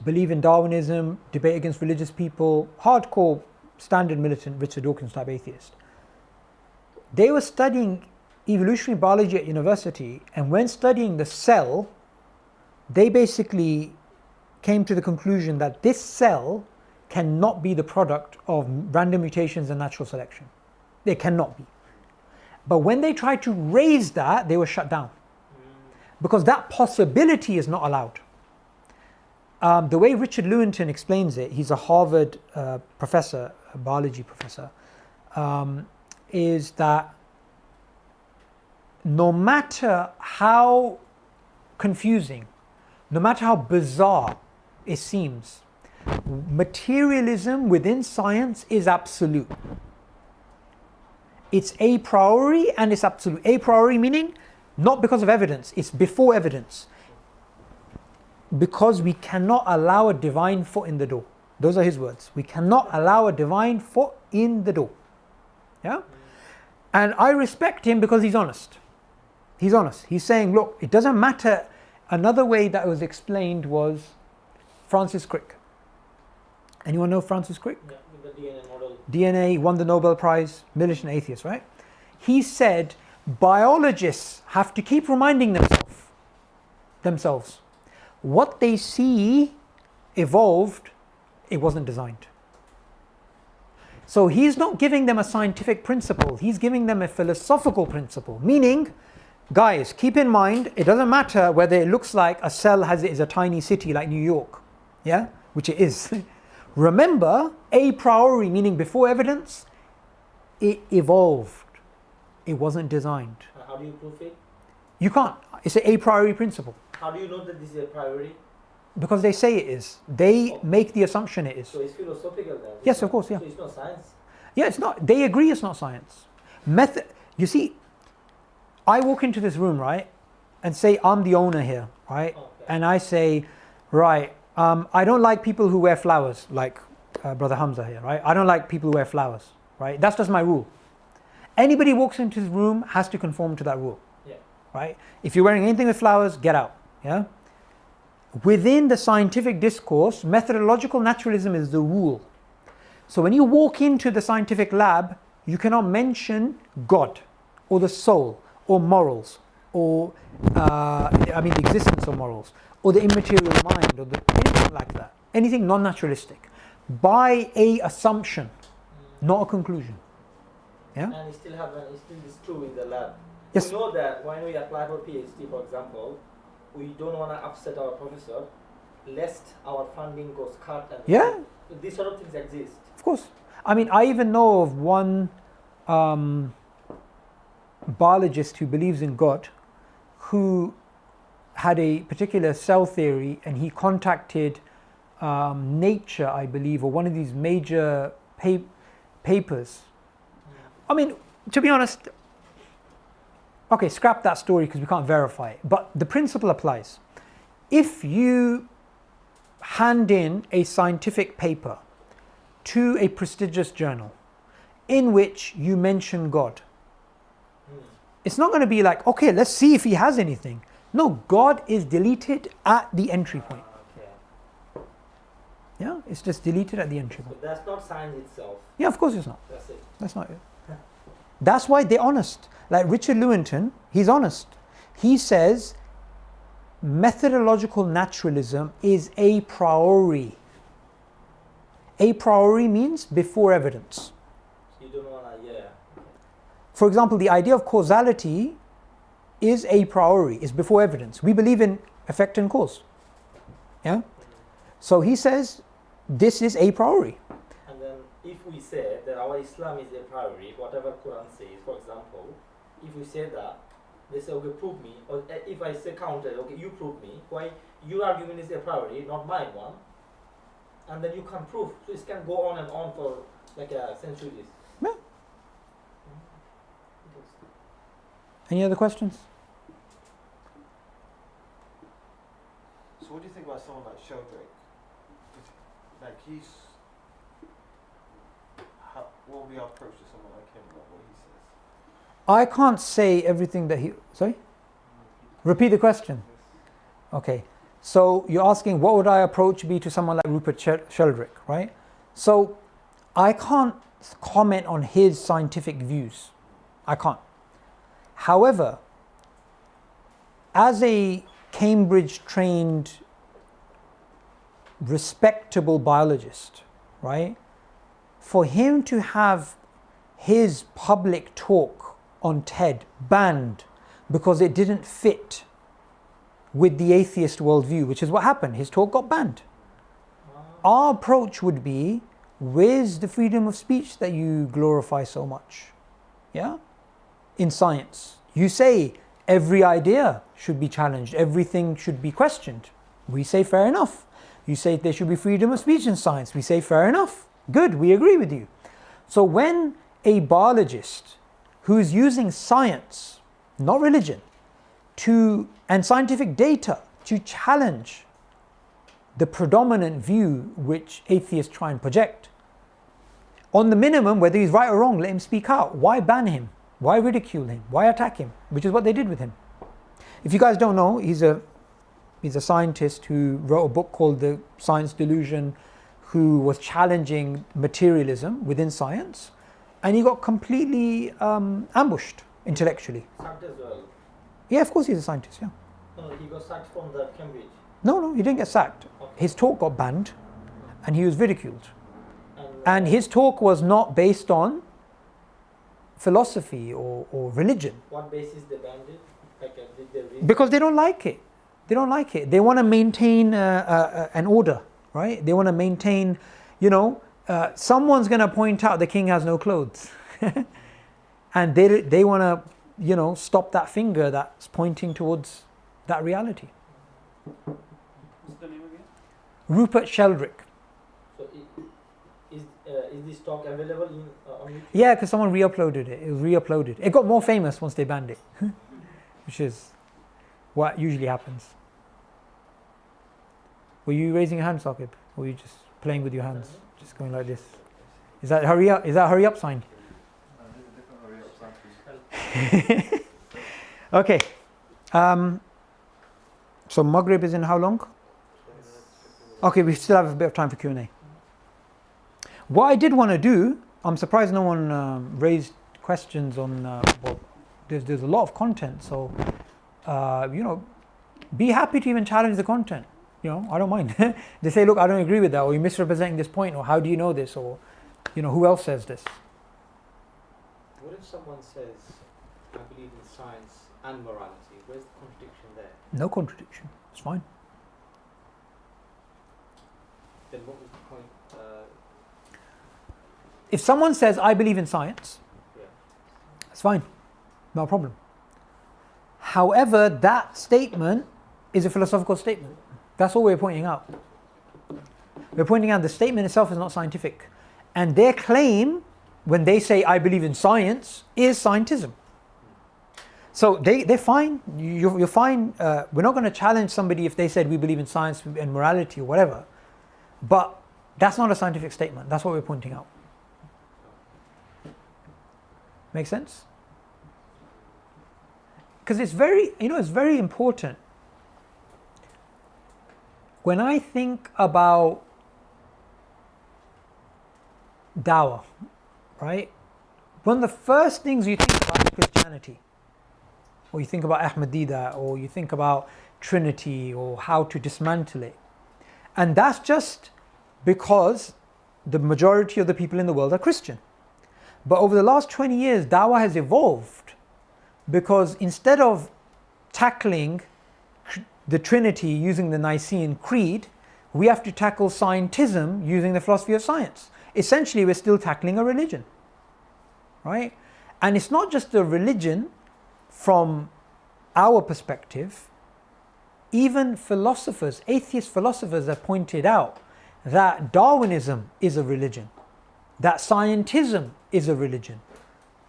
believe in Darwinism, debate against religious people, hardcore, standard militant Richard Dawkins type atheist. They were studying evolutionary biology at university, and when studying the cell, they basically came to the conclusion that this cell cannot be the product of random mutations and natural selection. They cannot be. But when they tried to raise that, they were shut down. Because that possibility is not allowed. The way Richard Lewontin explains it, he's a Harvard professor, a biology professor, is that no matter how confusing, no matter how bizarre it seems, materialism within science is absolute. It's a priori and it's absolute. A priori meaning not because of evidence, it's before evidence. Because we cannot allow a divine foot in the door. Those are his words. We cannot allow a divine foot in the door. Yeah? And I respect him because he's honest. He's honest. He's saying, look, it doesn't matter. Another way that was explained was Francis Crick. Anyone know Francis Crick? Yeah, with the DNA model. DNA, won the Nobel Prize, militant atheist, right? He said biologists have to keep reminding themselves what they see evolved, it wasn't designed. So he's not giving them a scientific principle, he's giving them a philosophical principle, meaning, guys, keep in mind, it doesn't matter whether it looks like a cell is a tiny city like New York, yeah, which it is. Remember, a priori, meaning before evidence, it evolved. It wasn't designed. How do you prove it? You can't. It's an a priori principle. How do you know that this is a priority? Because they say it is. They make the assumption it is. So it's philosophical then? Yes, of course, yeah. So it's not science? Yeah, it's not. They agree it's not science. You see, I walk into this room, right, and say I'm the owner here, right? Okay. And I say, right, I don't like people who wear flowers, like Brother Hamza here, right? I don't like people who wear flowers, right? That's just my rule. Anybody walks into this room has to conform to that rule, Yeah. right? If you're wearing anything with flowers, get out, yeah? Within the scientific discourse, methodological naturalism is the rule. So when you walk into the scientific lab, you cannot mention God or the soul or morals or the existence of morals or the immaterial mind or anything like that. Anything non-naturalistic. By a assumption, not a conclusion. Yeah? And it still is true in the lab. Yes. We know that when we apply for PhD, for example, we don't want to upset our professor, lest our funding goes cut. And Yeah. These sort of things exist. Of course. I mean, I even know of one biologist who believes in God, who had a particular cell theory, and he contacted Nature, I believe, or one of these major papers. I mean, to be honest, okay, scrap that story because we can't verify it. But the principle applies. If you hand in a scientific paper to a prestigious journal in which you mention God, It's not going to be like, okay, let's see if he has anything. No, God is deleted at the entry point. Okay. Yeah, it's just deleted at the entry So point. that's not science itself. Yeah, of course it's not. That's it. That's not it. That's why they're honest. Like Richard Lewontin, he's honest. He says methodological naturalism is a priori. A priori means before evidence. So you don't wanna, yeah. For example, the idea of causality is a priori, is before evidence. We believe in effect and cause. Yeah? So he says this is a priori. And then if we say that our Islam is a priori, whatever Quran says, for example, if we say that, they say, okay, prove me. Or if I say counter, okay, you prove me. Why your argument is a priori, not my one. And then you can prove. So it can go on and on for like centuries. Yeah. Any other questions? So what do you think about someone like Sheldrake? Like what would be our approach to someone like him, like what he says? I can't say everything that he... Sorry? Repeat the question. Okay. So you're asking what would our approach be to someone like Rupert Sheldrake, right? So I can't comment on his scientific views. I can't. However, as a Cambridge-trained, respectable biologist, right? For him to have his public talk on TED banned because it didn't fit with the atheist worldview, which is what happened. His talk got banned. Our approach would be, where's the freedom of speech that you glorify so much? Yeah? In science. You say every idea should be challenged, everything should be questioned. We say fair enough. You say there should be freedom of speech in science. We say fair enough. Good, we agree with you. So when a biologist who is using science, not religion, and scientific data to challenge the predominant view which atheists try and project, on the minimum, whether he's right or wrong, let him speak out. Why ban him? Why ridicule him? Why attack him? Which is what they did with him. If you guys don't know, he's a scientist who wrote a book called The Science Delusion, who was challenging materialism within science, and he got completely ambushed intellectually. Sacked as well. Yeah, of course he's a scientist, yeah. No, he got sacked from the Cambridge. No, he didn't get sacked. Okay. His talk got banned and he was ridiculed. And And his talk was not based on philosophy or religion. what basis they banned it? Like, did they read? Because they don't like it. They don't like it. They want to maintain an order, right? They want to maintain, someone's going to point out the king has no clothes. And they want to, stop that finger that's pointing towards that reality. What's the name again? Rupert Sheldrake. So is this talk available on YouTube? Yeah, because someone re-uploaded it. It was re-uploaded. It got more famous once they banned it, which is what usually happens. Were you raising your hand, Saqib? Or were you just playing with your hands? Just going like this? Is that hurry up? Is that hurry up sign? Okay. So Maghrib is in how long? Okay, we still have a bit of time for Q&A. What I did want to do, I'm surprised no one raised questions on, there's a lot of content, so, be happy to even challenge the content. I don't mind. They say, look, I don't agree with that, or you're misrepresenting this point, or how do you know this, or, who else says this? What if someone says, I believe in science and morality? Where's the contradiction there? No contradiction. It's fine. Then what was the point? If someone says, I believe in science, Yeah. it's fine. No problem. However, that statement is a philosophical statement. That's all we're pointing out. We're pointing out the statement itself is not scientific. And their claim, when they say, I believe in science, is scientism. So they're fine. You're fine. We're not going to challenge somebody if they said we believe in science and morality or whatever. But that's not a scientific statement. That's what we're pointing out. Make sense? because it's very, it's very important. When I think about dawah, right? One of the first things you think about is Christianity, or you think about Ahmadiyya, or you think about Trinity, or how to dismantle it. And that's just because the majority of the people in the world are Christian. But over the last 20 years, dawah has evolved, because instead of tackling the Trinity using the Nicene Creed, we have to tackle scientism using the philosophy of science. Essentially, we're still tackling a religion, right? And it's not just a religion from our perspective. Even philosophers, atheist philosophers, have pointed out that Darwinism is a religion, that scientism is a religion,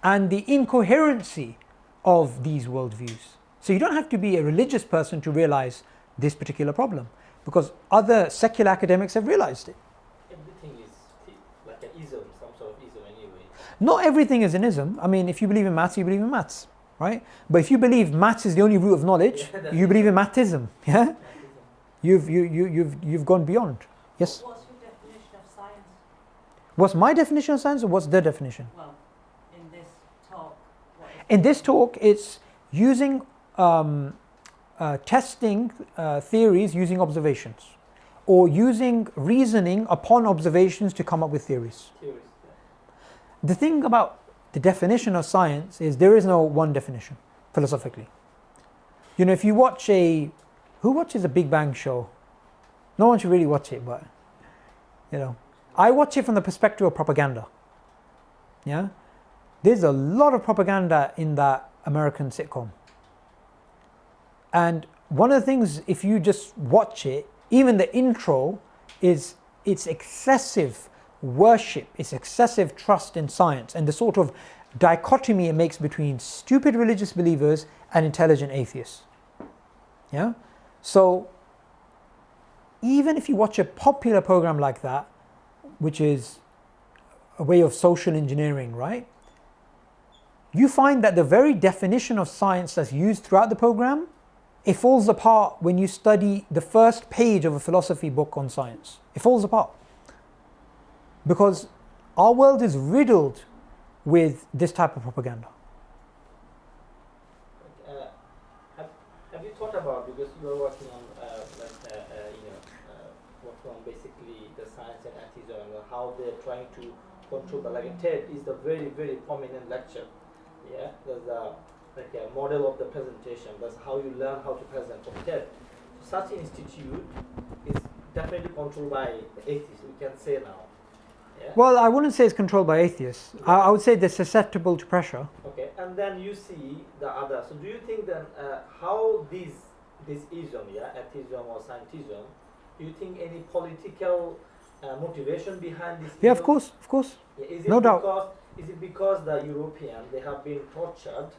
and the incoherency of these worldviews. So you don't have to be a religious person to realize this particular problem, because other secular academics have realized it. Everything is like an ism, some sort of ism anyway. Not everything is an ism. I mean, if you believe in maths, you believe in maths, right? But if you believe maths is the only root of knowledge, you believe in mathism, yeah? You've gone beyond. Yes? What's your definition of science? What's my definition of science, or what's their definition? Well, in this talk, what is In this talk, it's using testing theories using observations, or using reasoning upon observations to come up with theories. Theories, The thing about the definition of science is there is no one definition philosophically. If you watch who watches a Big Bang show? No one should really watch it, but I watch it from the perspective of propaganda. Yeah, there's a lot of propaganda in that American sitcom. And one of the things, if you just watch it, even the intro, is it's excessive worship, it's excessive trust in science, and the sort of dichotomy it makes between stupid religious believers and intelligent atheists. Yeah? So, even if you watch a popular program like that, which is a way of social engineering, right? You find that the very definition of science that's used throughout the program, it falls apart when you study the first page of a philosophy book on science. It falls apart. Because our world is riddled with this type of propaganda. Have you thought about, because you are working on working on basically the science and atheism and how they're trying to control the, like TED is the very, very prominent lecture. Yeah, there's a model of the presentation. That's how you learn how to present from TED. So such an institute is definitely controlled by the atheists, we can say now. Yeah? Well, I wouldn't say it's controlled by atheists. I would say they're susceptible to pressure. Okay, and then you see the other. So do you think then how this ism, atheism or scientism, do you think any political motivation behind this? Yeah, ism? of course. Yeah, No doubt. Is it because the Europeans, they have been tortured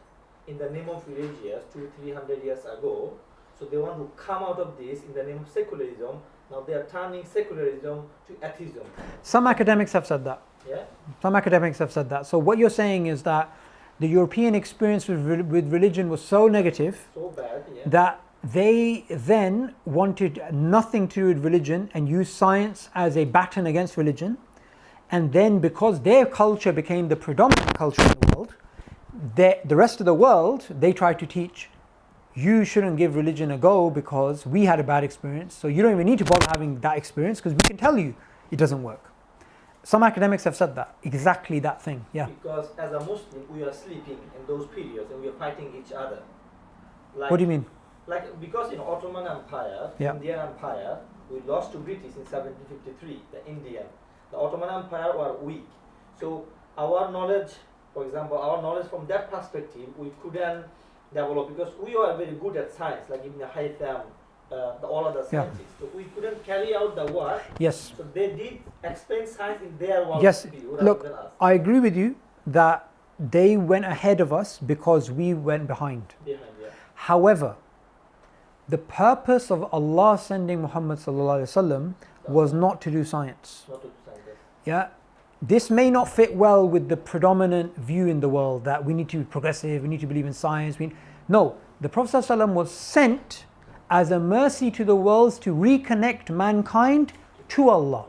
in the name of religious 200-300 years ago, so they want to come out of this in the name of secularism. Now they are turning secularism to atheism. Some academics have said that. Yeah. Some academics have said that. So what you're saying is that the European experience with religion was so negative, So bad. Yeah. that they then wanted nothing to do with religion and used science as a baton against religion. And then because their culture became the predominant culture in the world, the rest of the world, they tried to teach, you shouldn't give religion a go because we had a bad experience, so you don't even need to bother having that experience because we can tell you it doesn't work. Some academics have said that, exactly that thing, yeah. Because as a Muslim, we are sleeping in those periods and we are fighting each other. Like, What do you mean? Like, because in Ottoman Empire, Yeah. Indian Empire, we lost to British in 1753, the Indian. The Ottoman Empire were weak. So our knowledge, for example, our knowledge from that perspective, we couldn't develop because we were very good at science, like Ibn Haytham, all other scientists. So we couldn't carry out the work. Yes. So they did explain science in their world Yes. view rather Look, than us. I agree with you that they went ahead of us because we went behind. Behind, yeah. However, the purpose of Allah sending Muhammad sallallahu alaihi wasallam was not to do science. Not to science. Yeah, this may not fit well with the predominant view in the world that we need to be progressive, we need to believe in science. No, The Prophet ﷺ was sent as a mercy to the worlds to reconnect mankind to Allah.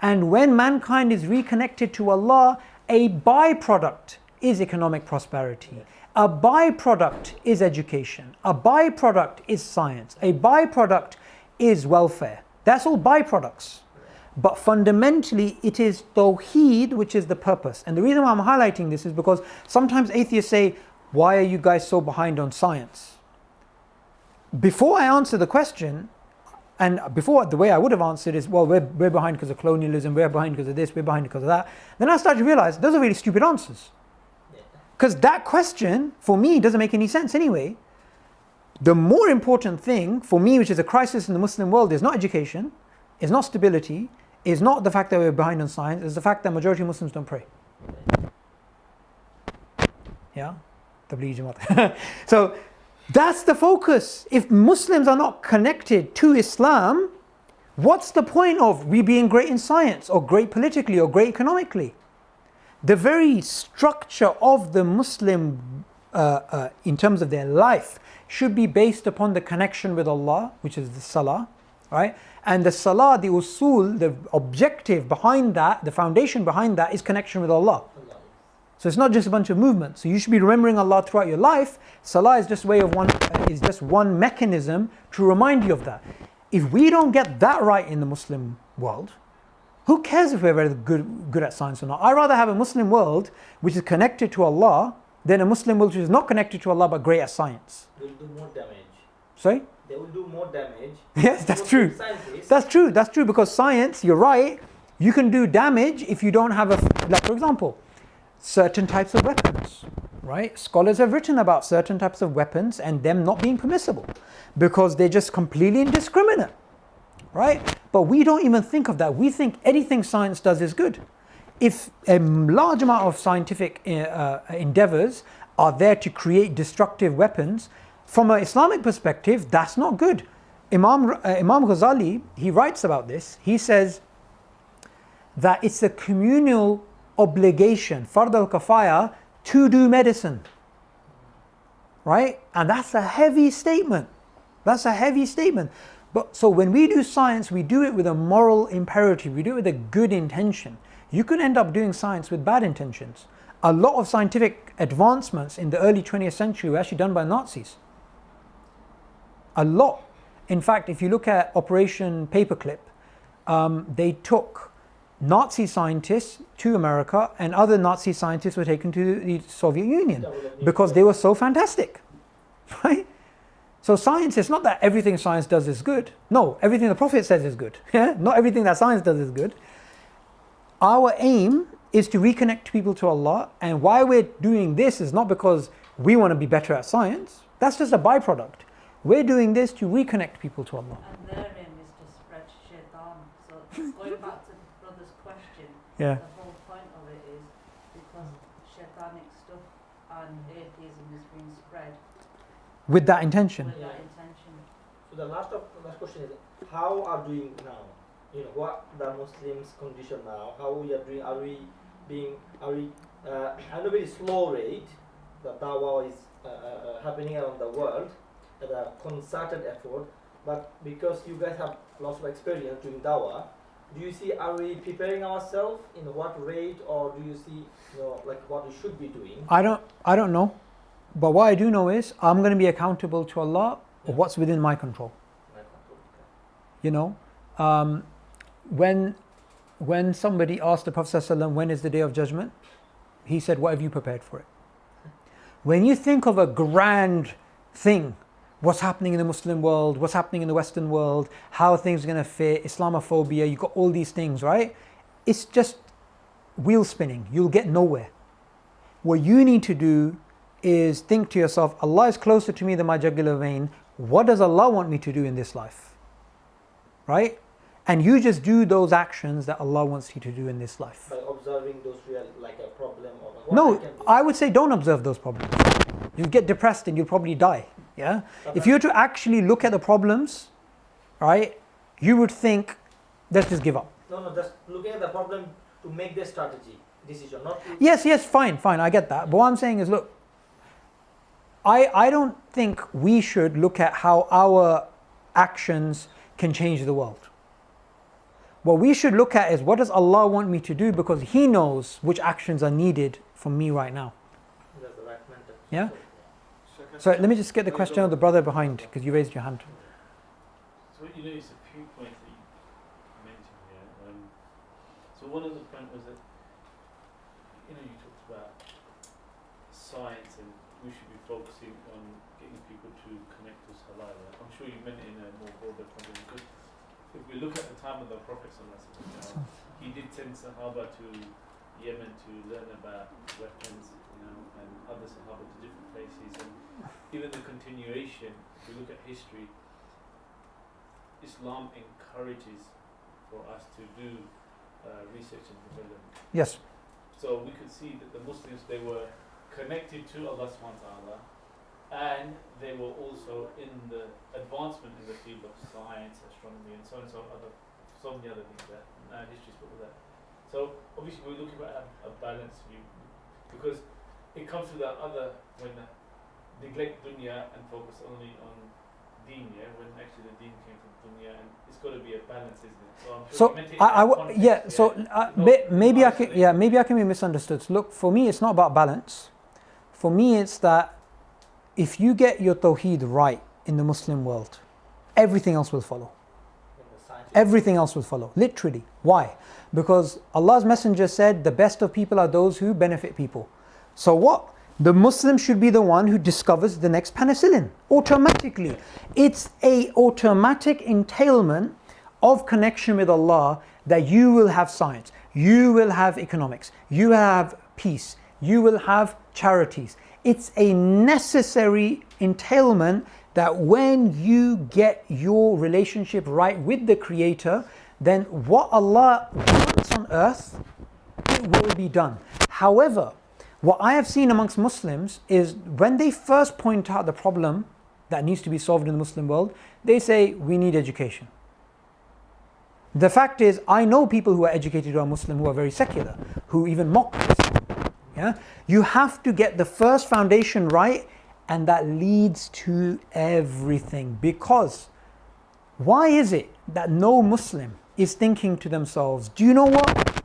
And when mankind is reconnected to Allah, a byproduct is economic prosperity. A byproduct is education. A byproduct is science. A byproduct is welfare. That's all byproducts. But fundamentally, it is Tawheed which is the purpose. And the reason why I'm highlighting this is because sometimes atheists say, why are you guys so behind on science? Before I answer the question, and before the way I would have answered is, well, we're behind because of colonialism, we're behind because of this, we're behind because of that. Then I started to realize those are really stupid answers. Because that question, for me, doesn't make any sense anyway. The more important thing for me, which is a crisis in the Muslim world, is not education, is not stability, is not the fact that we're behind on science, is the fact that majority of Muslims don't pray. Yeah? Tablighi Jamaat. So that's the focus. If Muslims are not connected to Islam, what's the point of we being great in science or great politically or great economically? The very structure of the Muslim in terms of their life should be based upon the connection with Allah, which is the salah, right? And the salah, the usul, the objective behind that, the foundation behind that is connection with Allah. So it's not just a bunch of movements. So you should be remembering Allah throughout your life. Salah is just one mechanism to remind you of that. If we don't get that right in the Muslim world, who cares if we're very good at science or not? I'd rather have a Muslim world which is connected to Allah than a Muslim world which is not connected to Allah but great at science. They'll do more damage. Sorry? They will do more damage. Yes, that's true. That's true because science, you're right, you can do damage if you don't have like for example, certain types of weapons, right? Scholars have written about certain types of weapons and them not being permissible because they're just completely indiscriminate, right? But we don't even think of that. We think anything science does is good. If a large amount of scientific endeavors are there to create destructive weapons, from an Islamic perspective, that's not good. Imam Ghazali, he writes about this. He says that it's a communal obligation, fard al-kafaya, to do medicine. Right? And that's a heavy statement. That's a heavy statement. But so when we do science, we do it with a moral imperative. We do it with a good intention. You can end up doing science with bad intentions. A lot of scientific advancements in the early 20th century were actually done by Nazis. A lot. In fact, if you look at Operation Paperclip, they took Nazi scientists to America and other Nazi scientists were taken to the Soviet Union because they were so fantastic, right? So science, it's not that everything science does is good. No, everything the Prophet says is good. Yeah? Not everything that science does is good. Our aim is to reconnect people to Allah, and why we're doing this is not because we want to be better at science. That's just a byproduct. We're doing this to reconnect people to Allah. And their aim is to spread shaitan. So going back to the brother's question, Yeah. the whole point of it is because shaitanic stuff and atheism is being spread With that intention. with that intention. So the last question is, how are doing now? You know, what the Muslims condition now? How we are doing? Are we at a very slow rate? The dawah is happening around the world at a concerted effort. But because you guys have lots of experience doing dawah, do you see, are we preparing ourselves in what rate, or do you see, like what we should be doing? I don't know. But what I do know is I'm going to be accountable to Allah of what's within my control. You know, when somebody asked the Prophet ﷺ, when is the day of judgment? He said, what have you prepared for it? When you think of a grand thing, what's happening in the Muslim world, what's happening in the Western world, how things are going to fit, Islamophobia, you've got all these things, right? It's just wheel spinning. You'll get nowhere. What you need to do is think to yourself, Allah is closer to me than my jugular vein. What does Allah want me to do in this life? Right? And you just do those actions that Allah wants you to do in this life. By observing those real, like a problem or what No, I would say don't observe those problems. You'll get depressed and you'll probably die. Yeah? If you were to actually look at the problems, right, you would think, let's just give up. No, just looking at the problem to make the strategy decision, not to... Yes, fine, I get that. But what I'm saying is, look, I don't think we should look at how our actions can change the world. What we should look at is, what does Allah want me to do, because He knows which actions are needed from me right now. That's the right mental. Yeah? So So let me just get the question of the brother behind, because you raised your hand. So you notice a few points that you mentioned here. So one of the points was that, you talked about science and we should be focusing on getting people to connect to Salah. Right? I'm sure you meant it in a more broader context, because if we look at the time of the Prophet ﷺ, he did send Sahaba to Yemen to learn about weapons, and other Sahaba to different places, and even the continuation, if we look at history, Islam encourages for us to do research and development. Yes. So we could see that the Muslims, they were connected to Allah subhanahu wa ta'ala, and they were also in the advancement in the field of science, astronomy, and so many other things that history spoke of that. So obviously we're looking at a balanced view, because it comes to that other, when neglect dunya and focus only on deen, when actually the deen came from dunya, and it's got to be a balance, isn't it? So I'm sure you meant it in that context, maybe I can be misunderstood. Look, for me, it's not about balance. For me, it's that if you get your tawheed right in the Muslim world, everything else will follow. Everything else will follow, literally. Why? Because Allah's Messenger said, the best of people are those who benefit people. So what? The Muslim should be the one who discovers the next penicillin, automatically. It's a automatic entailment of connection with Allah, that you will have science, you will have economics, you will have peace, you will have charities. It's a necessary entailment that when you get your relationship right with the Creator, then what Allah wants on earth, it will be done. However, what I have seen amongst Muslims is, when they first point out the problem that needs to be solved in the Muslim world, they say, we need education. The fact is, I know people who are educated who are Muslim, who are very secular, who even mock Islam. Yeah? You have to get the first foundation right, and that leads to everything. Because why is it that no Muslim is thinking to themselves, do you know what?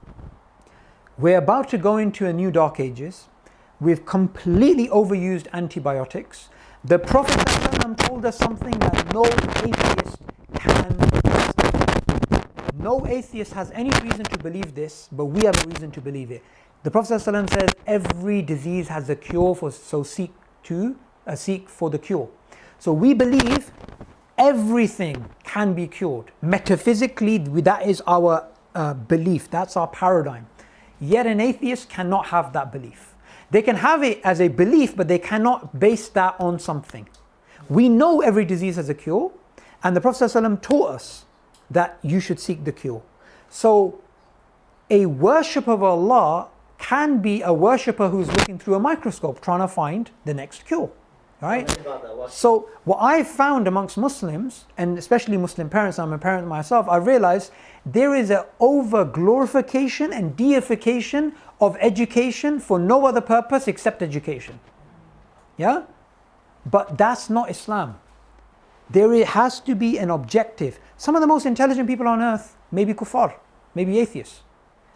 We're about to go into a new dark ages. We've completely overused antibiotics. The Prophet ﷺ told us something that no atheist can understand. No atheist has any reason to believe this, but we have a reason to believe it. The Prophet ﷺ says, every disease has a cure, so seek for the cure. So we believe everything can be cured. Metaphysically, that is our belief, that's our paradigm. Yet an atheist cannot have that belief. They can have it as a belief, but they cannot base that on something. We know every disease has a cure, and the Prophet ﷺ taught us that you should seek the cure. So a worshipper of Allah can be a worshipper who's looking through a microscope trying to find the next cure. Right? So what I've found amongst Muslims, and especially Muslim parents, I'm a parent myself, I realized there is an over glorification and deification of education for no other purpose except education. Yeah? But that's not Islam. There has to be an objective. Some of the most intelligent people on earth may be kuffar, may be atheists.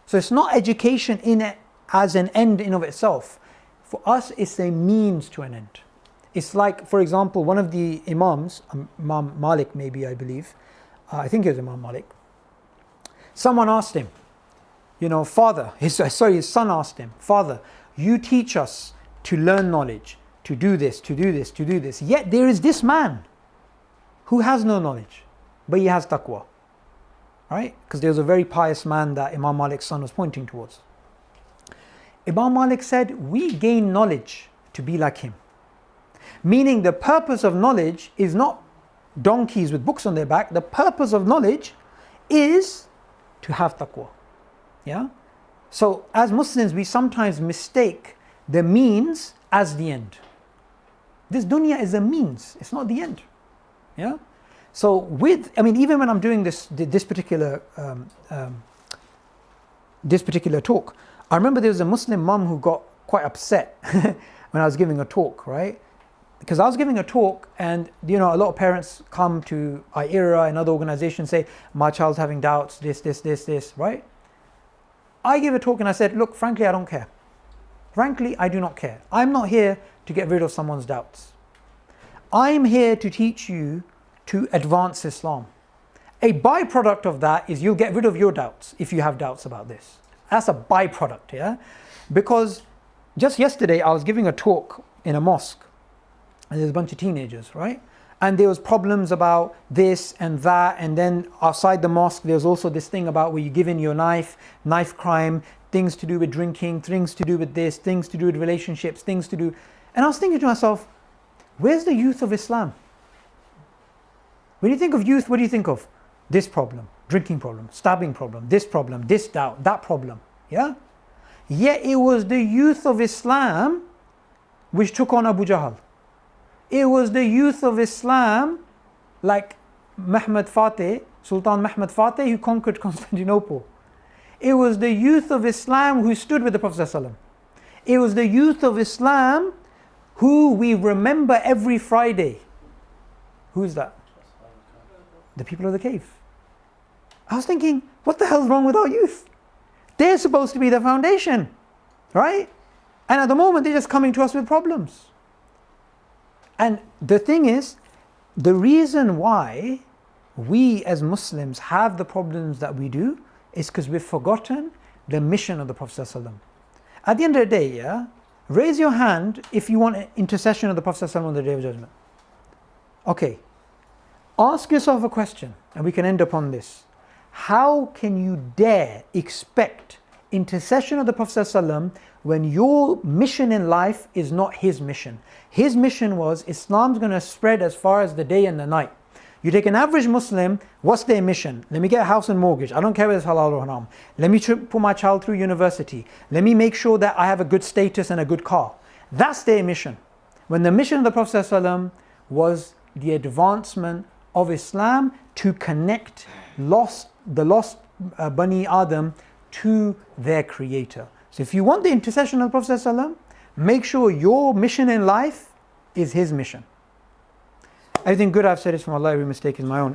So it's not education in it as an end in of itself. For us, it's a means to an end. It's like, for example, one of the Imams, Imam Malik maybe, I believe, I think it was Imam Malik. Someone asked him, his son asked him, Father, you teach us to learn knowledge, to do this, to do this, to do this. Yet there is this man who has no knowledge, but he has taqwa. Right? Because there was a very pious man that Imam Malik's son was pointing towards. Imam Malik said, we gain knowledge to be like him. Meaning the purpose of knowledge is not donkeys with books on their back. The purpose of knowledge is to have taqwa. Yeah? So as Muslims, we sometimes mistake the means as the end. This dunya is a means, it's not the end. Yeah? So even when I'm doing this particular talk, I remember there was a Muslim mum who got quite upset when I was giving a talk, right? because I was giving a talk, and you know, a lot of parents come to IERA and other organizations, say, my child's having doubts, this, right? I gave a talk and I said, look, frankly, I don't care. Frankly, I do not care. I'm not here to get rid of someone's doubts. I'm here to teach you to advance Islam. A byproduct of that is you'll get rid of your doubts if you have doubts about this. That's a byproduct, yeah? Because just yesterday I was giving a talk in a mosque, and there's a bunch of teenagers, right? And there was problems about this and that, and then outside the mosque there's also this thing about where you give in your knife crime, things to do with drinking, things to do with this, things to do with relationships, things to do... And I was thinking to myself, where's the youth of Islam? When you think of youth, what do you think of? This problem, drinking problem, stabbing problem, this doubt, that problem, yeah? Yet it was the youth of Islam which took on Abu Jahl. It was the youth of Islam, like Mehmed Fateh, Sultan Mehmed Fateh, who conquered Constantinople. It was the youth of Islam who stood with the Prophet ﷺ. It was the youth of Islam who we remember every Friday. Who is that? The people of the cave. I was thinking, what the hell's wrong with our youth? They're supposed to be the foundation, right? And at the moment, they're just coming to us with problems. And the thing is, the reason why we as Muslims have the problems that we do is because we've forgotten the mission of the Prophet ﷺ. At the end of the day, yeah, raise your hand if you want an intercession of the Prophet ﷺ on the Day of Judgment. Okay, ask yourself a question, and we can end upon this. How can you dare expect intercession of the Prophet ﷺ when your mission in life is not his mission? His mission was Islam's going to spread as far as the day and the night. You take an average Muslim, what's their mission? Let me get a house and mortgage. I don't care whether it's halal or haram. Let me put my child through university. Let me make sure that I have a good status and a good car. That's their mission. When the mission of the Prophet ﷺ was the advancement of Islam to connect the lost Bani Adam to their creator. So if you want the intercession of the Prophet ﷺ, make sure your mission in life is his mission. Everything good I've said is from Allah, every mistake is my own.